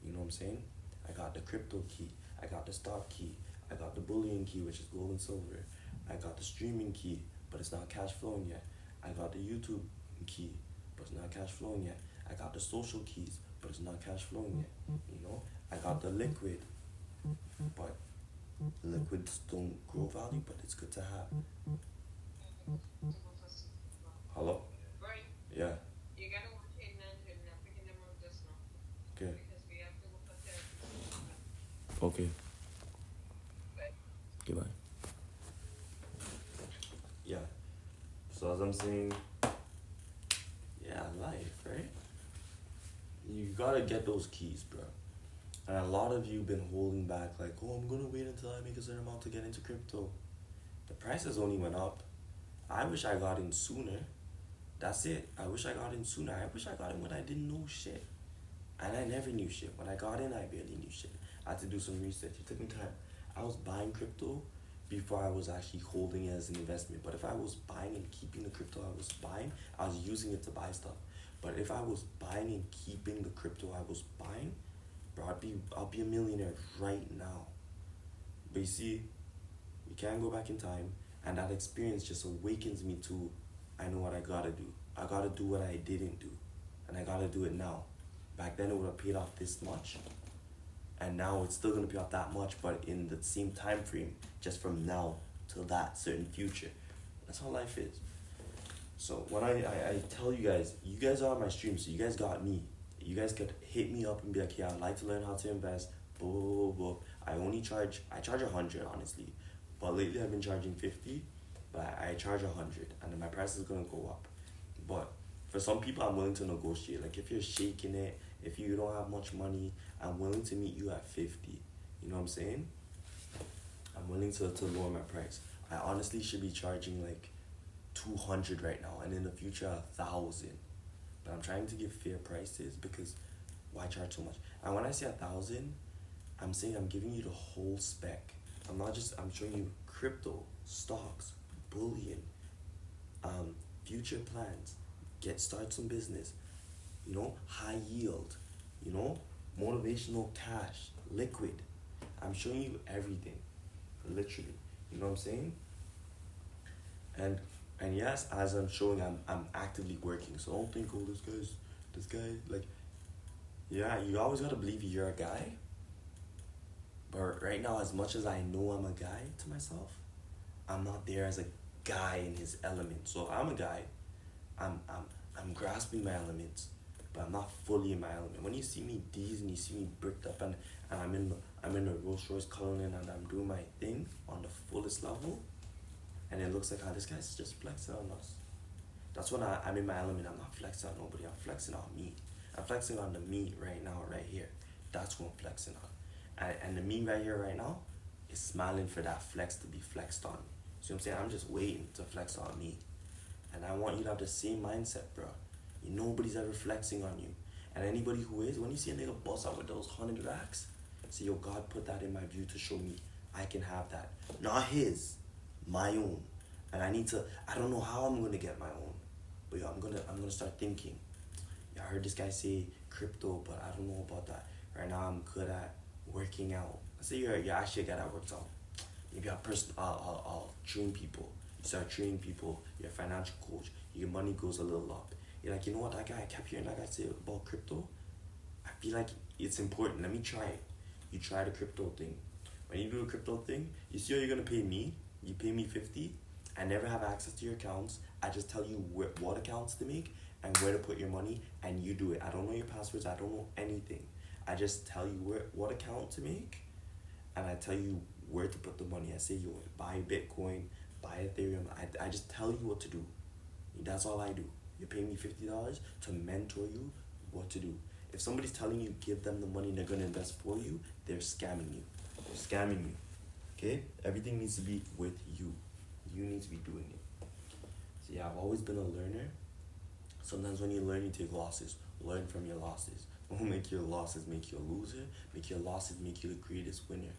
you know what I'm saying? I got the crypto key, I got the stock key, I got the bullion key, which is gold and silver, I got the streaming key, but it's not cash flowing yet, I got the YouTube key, but it's not cash flowing yet, I got the social keys, but it's not cash flowing yet, you know? I got the liquid, but liquids don't grow value, but it's good to have. Hello? Right. Yeah. You gotta watch HollyLand and not picking them up just now. Okay. Because we have to look at that. Okay. But Goodbye. Yeah. So as I'm saying, yeah, life, right? You gotta get those keys, bro. And a lot of you been holding back, like, oh, I'm gonna wait until I make a certain amount to get into crypto. The prices only went up. I wish I got in sooner. That's it. I wish I got in sooner. I wish I got in when I didn't know shit. And I never knew shit. When I got in, I barely knew shit. I had to do some research. It took me time. I was buying crypto before I was actually holding it as an investment. But if I was buying and keeping the crypto I was buying, I was using it to buy stuff. But if I was buying and keeping the crypto I was buying, bro, I'll be a millionaire right now. But you see, we can't go back in time, and that experience just awakens me to, I know what I gotta do. I gotta do what I didn't do, and I gotta do it now. Back then it would have paid off this much, and now it's still gonna pay off that much, but in the same time frame, just from now till that certain future. That's how life is. So when I tell you guys are on my stream, so you guys got me. You guys could hit me up and be like, yeah, I'd like to learn how to invest, blah, blah, blah, blah. I charge 100, honestly. But lately I've been charging 50, but I charge 100, and then my price is gonna go up. But for some people, I'm willing to negotiate. Like, if you're shaking it, if you don't have much money, I'm willing to meet you at 50. You know what I'm saying? I'm willing to lower my price. I honestly should be charging like 200 right now, and in the future 1,000. But I'm trying to give fair prices, because why charge so much? And when I say 1,000, I'm saying I'm giving you the whole spec. I'm showing you crypto, stocks, bullion, future plans, start some business, you know, high yield, you know, motivational cash, liquid. I'm showing you everything, literally. You know what I'm saying? And yes, as I'm showing, I'm actively working. So don't think, oh, this guy, like, yeah, you always gotta believe you're a guy. But right now, as much as I know I'm a guy to myself, I'm not there as a guy in his element. So if I'm a guy, I'm grasping my elements, but I'm not fully in my element. When you see me D's and you see me bricked up and I'm in the Rolls Royce Cullinan and I'm doing my thing on the fullest level, and it looks like, this guy's just flexing on us. That's when I'm in my element. I'm not flexing on nobody. I'm flexing on me. I'm flexing on the me right now, right here. That's who I'm flexing on. And the me right here, right now, is smiling for that flex to be flexed on. See what I'm saying? I'm just waiting to flex on me. And I want you to have the same mindset, bro. Nobody's ever flexing on you. And anybody who is, when you see a nigga bust out with those 100 racks, say, yo, God put that in my view to show me I can have that. Not his, my own. And I don't know how I'm gonna get my own. But yo, I'm gonna start thinking. Yeah, I heard this guy say crypto, but I don't know about that. Right now I'm good at working out. Let's say you're actually a guy that works out. Maybe I'll train people. You start training people, you're a financial coach, your money goes a little up. You're like, you know what, that guy, I kept hearing that guy say about crypto. I feel like it's important. Let me try it. You try the crypto thing. When you do a crypto thing, you see how you're gonna pay me? You pay me 50. I never have access to your accounts. I just tell you what accounts to make and where to put your money, and you do it. I don't know your passwords. I don't know anything. I just tell you what account to make, and I tell you where to put the money. I say, you buy Bitcoin, buy Ethereum. I just tell you what to do. That's all I do. You're paying me $50 to mentor you what to do. If somebody's telling you give them the money and they're gonna invest for you, they're scamming you. They're scamming you. Okay? Everything needs to be with you. You need to be doing it. So yeah, I've always been a learner. Sometimes when you learn, you take losses. Learn from your losses. Don't make your losses make you a loser. Make your losses make you the greatest winner.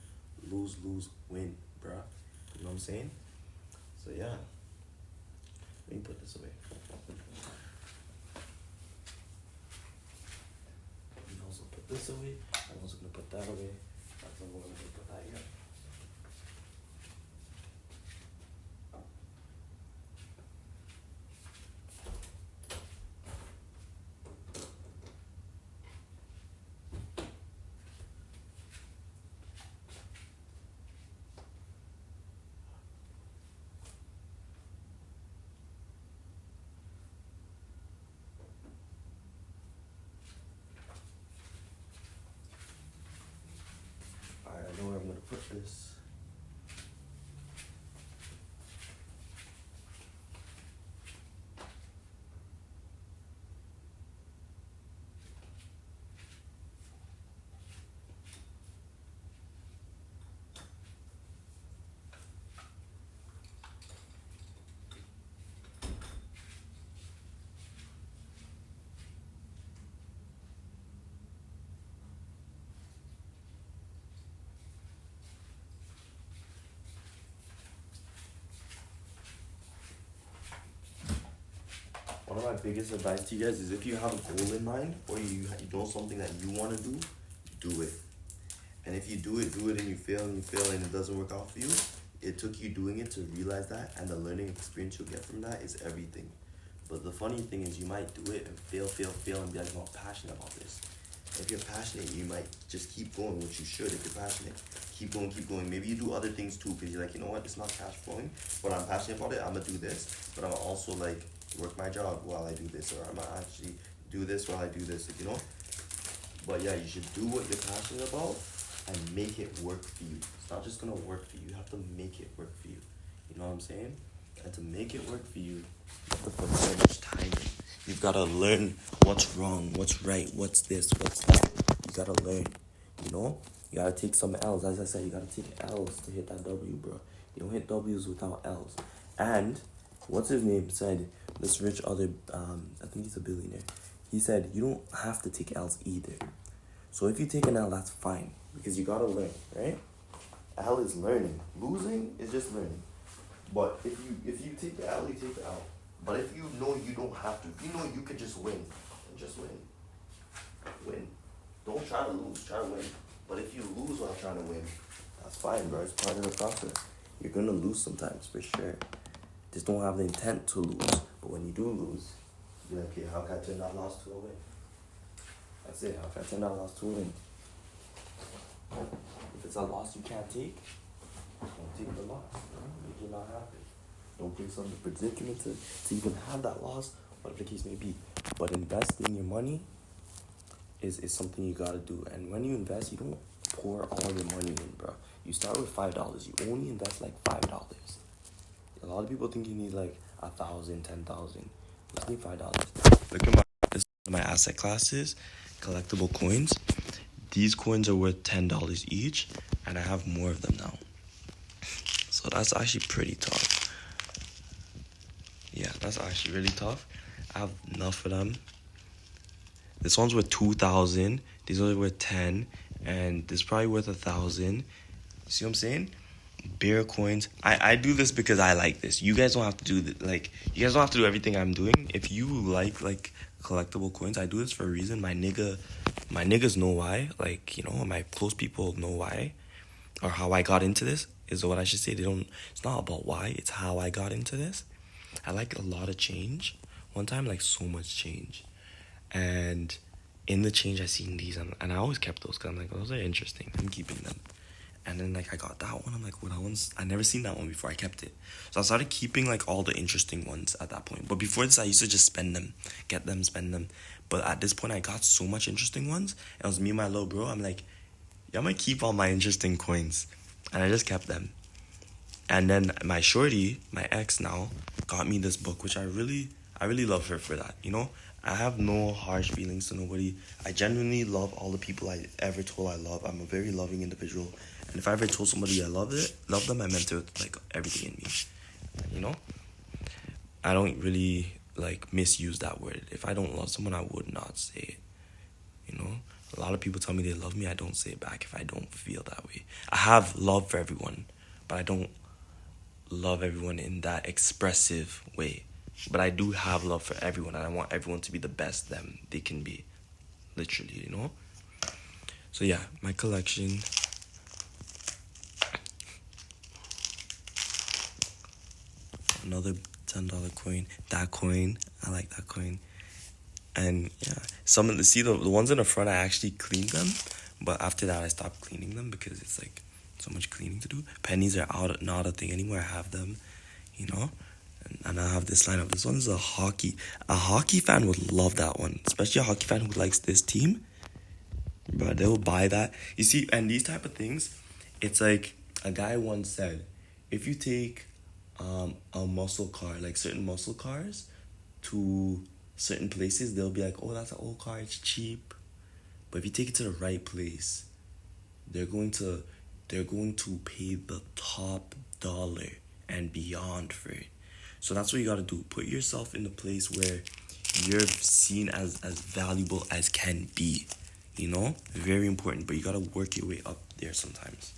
Lose, lose, win, bruh. You know what I'm saying? So yeah. Let me put this away. Let me also put this away. I'm also gonna put that away. That's I'm gonna put that here. Alright, I know where I'm gonna put this. One of my biggest advice to you guys is if you have a goal in mind or you know something that you want to do it. And if you do it and you fail and it doesn't work out for you, it took you doing it to realize that, and the learning experience you'll get from that is everything. But the funny thing is you might do it and fail and be like, I'm not passionate about this. If you're passionate, you might just keep going, which you should. If you're passionate, keep going. Maybe you do other things too, because you're like, you know what, it's not cash flowing, but I'm passionate about it, I'm gonna do this, but I'm also like work my job while I do this, or I'm gonna actually do this while I do this, you know? But yeah, you should do what you're passionate about and make it work for you. It's not just gonna work for you, you have to make it work for you. You know what I'm saying? And to make it work for you, you have to put so much time in. You've gotta learn what's wrong, what's right, what's this, what's that. You gotta learn, you know? You gotta take some L's. As I said, you gotta take L's to hit that W, bro. You don't hit W's without L's. And what's his name said, this rich other, I think he's a billionaire. He said, you don't have to take L's either. So if you take an L, that's fine, because you gotta learn, right? L is learning. Losing is just learning. But if you take the L, you take the L. But if you know you don't have to, if you know you could just win, then just win. Win. Don't try to lose, try to win. But if you lose while trying to win, that's fine, bro. It's part of the process. You're gonna lose sometimes, for sure. Just don't have the intent to lose. But when you do lose, you're like, okay, how can I turn that loss to a win? That's it. How can I turn that loss to a win? If it's a loss you can't take, don't take the loss. Make it not happen. Don't put yourself in the predicament to even have that loss, whatever the case may be. But investing your money is something you gotta do. And when you invest, you don't pour all your money in, bro. You start with $5. You only invest like $5. A lot of people think you need like 1,000, 10,000. You just need $5. Look at my asset classes, collectible coins. These coins are worth $10 each, and I have more of them now. So that's actually pretty tough. Yeah, that's actually really tough. I have enough of them. This one's worth 2,000. These are worth 10, and this is probably worth 1,000. See what I'm saying? Bear coins. I do this because I like this. You guys don't have to do you guys don't have to do everything I'm doing. If you like collectible coins, I do this for a reason. My niggas know why. My close people know why, or how I got into this is what I should say. It's not about why, it's how I got into this. I like a lot of change. One time, so much change. And in the change, I seen these, and I always kept those, because I'm like, those are interesting. I'm keeping them. And then, I got that one. I'm like, well, that one's... I never seen that one before. I kept it. So I started keeping, all the interesting ones at that point. But before this, I used to just spend them. Get them, spend them. But at this point, I got so much interesting ones. And it was me and my little bro. I'm like, yeah, I'm going to keep all my interesting coins. And I just kept them. And then my shorty, my ex now, got me this book, which I I really love her for that, you know? I have no harsh feelings to nobody. I genuinely love all the people I ever told I love. I'm a very loving individual. And if I ever told somebody I love them, I meant it with, like, everything in me. You know? I don't really, like, misuse that word. If I don't love someone, I would not say it. You know? A lot of people tell me they love me. I don't say it back if I don't feel that way. I have love for everyone, but I don't love everyone in that expressive way. But I do have love for everyone, and I want everyone to be the best them they can be. Literally, you know? So yeah, my collection. Another $10 coin. That coin. I like that coin. And yeah, some of the ones in the front, I actually cleaned them. But after that, I stopped cleaning them because it's like so much cleaning to do. Pennies are not a thing anymore. I have them, you know? And I have this lineup. This one's a hockey fan would love that one, especially a hockey fan who likes this team. But they will buy that. You see, and these type of things, it's like a guy once said, if you take a muscle car, like certain muscle cars, to certain places, they'll be like, oh, that's an old car, it's cheap. But if you take it to the right place, they're going to pay the top dollar and beyond for it. So that's what you gotta do. Put yourself in the place where you're seen as valuable as can be. You know? Very important, but you gotta work your way up there sometimes.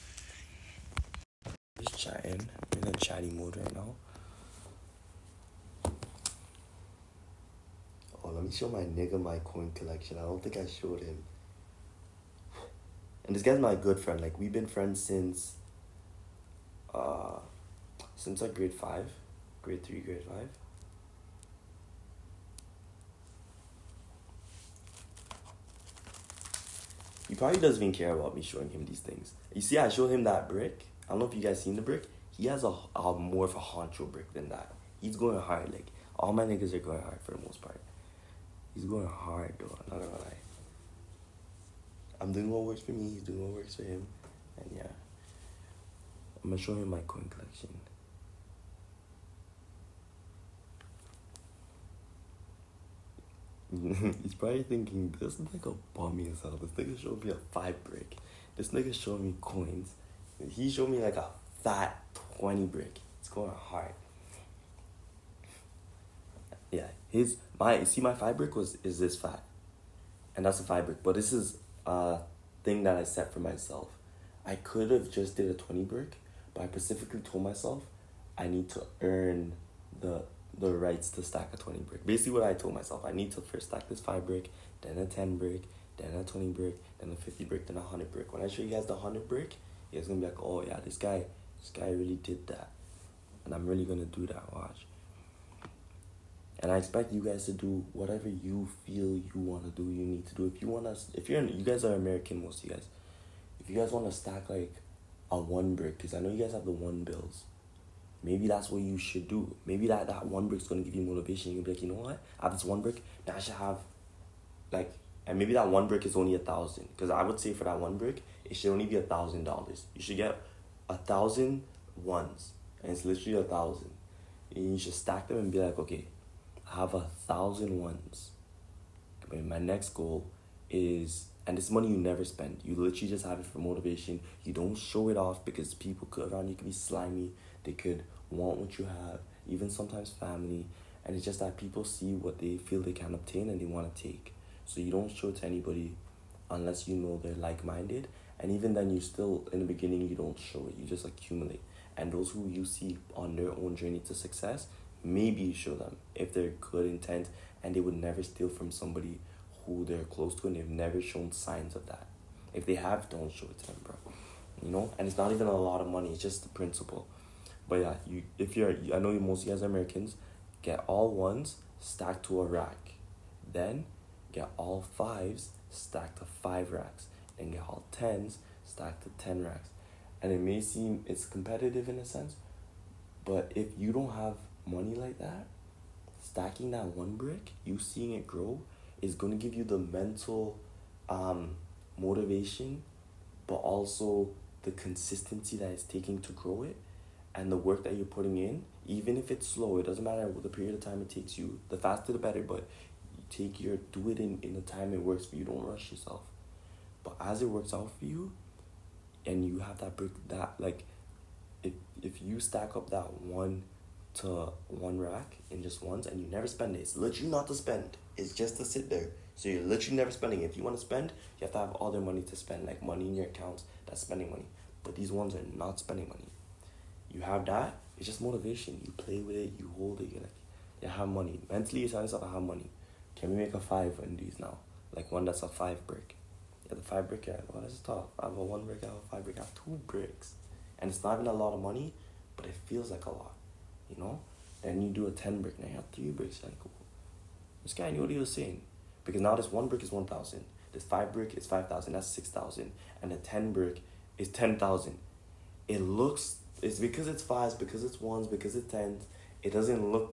Just chatting. I'm in a chatty mode right now. Oh, let me show my nigga my coin collection. I don't think I showed him. And this guy's my good friend. Like, we've been friends since like grade 5. Grade 3, grade 5. He probably doesn't even care about me showing him these things. You see, I showed him that brick. I don't know if you guys seen the brick. He has a more of a honcho brick than that. He's going hard. Like, all my niggas are going hard for the most part. He's going hard, though. I'm not gonna lie. I'm doing what works for me. He's doing what works for him. And yeah. I'm gonna show him my coin collection. He's probably thinking, this nigga bummy as hell. This nigga showed me a 5 brick. This nigga showed me coins. He showed me like a fat 20 brick. It's going hard. Yeah, my 5 brick is this fat. And that's a 5 brick. But this is a thing that I set for myself. I could have just did a 20 brick, but I specifically told myself I need to earn the rights to stack a 20 brick. Basically what I told myself, I need to first stack this 5 brick, then a 10 brick, then a 20 brick, then a 50 brick, then a 100 brick. When I show you guys the 100 brick, you guys gonna be like, oh yeah, this guy really did that. And I'm really gonna do that, watch. And I expect you guys to do whatever you feel you wanna do, you need to do. You guys are American, most of you guys. If you guys wanna stack like a 1 brick, because I know you guys have the 1 bills. Maybe that's what you should do. Maybe that 1 brick's gonna give you motivation. You'll be like, you know what? I have this 1 brick. Now I should have, like, and maybe that 1 brick is only 1,000. Because I would say for that 1 brick, it should only be $1,000. You should get 1,000 ones, and it's literally 1,000. And you should stack them and be like, okay, I have 1,000 ones. My next goal is, and this money you never spend. You literally just have it for motivation. You don't show it off because people around you could be slimy. They could want what you have, even sometimes family. And it's just that people see what they feel they can obtain and they want to take. So you don't show it to anybody unless you know they're like-minded. And even then, you still, in the beginning, you don't show it. You just accumulate. And those who you see on their own journey to success, maybe you show them if they're good intent and they would never steal from somebody who they're close to and they've never shown signs of that. If they have, don't show it to them, bro. You know? And it's not even a lot of money. It's just the principle. But yeah, I know most of you guys are Americans, get all 1s stacked to a rack. Then get all 5s stacked to 5 racks. And get all 10s stacked to 10 racks. And it may seem it's competitive in a sense, but if you don't have money like that, stacking that 1 brick, you seeing it grow, is going to give you the mental motivation, but also the consistency that it's taking to grow it. And the work that you're putting in, even if it's slow, it doesn't matter what the period of time it takes you. The faster the better, but do it in the time it works for you. Don't rush yourself. But as it works out for you, and you have that brick, that like, if you stack up that 1 to 1 rack in just once, and you never spend it, it's literally not to spend. It's just to sit there. So you're literally never spending. If you want to spend, you have to have other money to spend, like money in your accounts. That's spending money. But these ones are not spending money. You have that. It's just motivation. You play with it. You hold it. You're like, you have money. Mentally, you're telling yourself, I have money. Can we make a 5 in these now? Like one that's a 5 brick. Yeah, the 5 brick, yeah, well, that's tough. I have a 1 brick, I have a 5 brick, I have 2 bricks. And it's not even a lot of money, but it feels like a lot, you know? Then you do a 10 brick, now you have 3 bricks. You're like, oh, this guy knew what he was saying. Because now this 1 brick is 1,000. This 5 brick is 5,000, that's 6,000. And the 10 brick is 10,000. It looks, it's because it's 5s, because it's 1s, because it's 10s, it doesn't look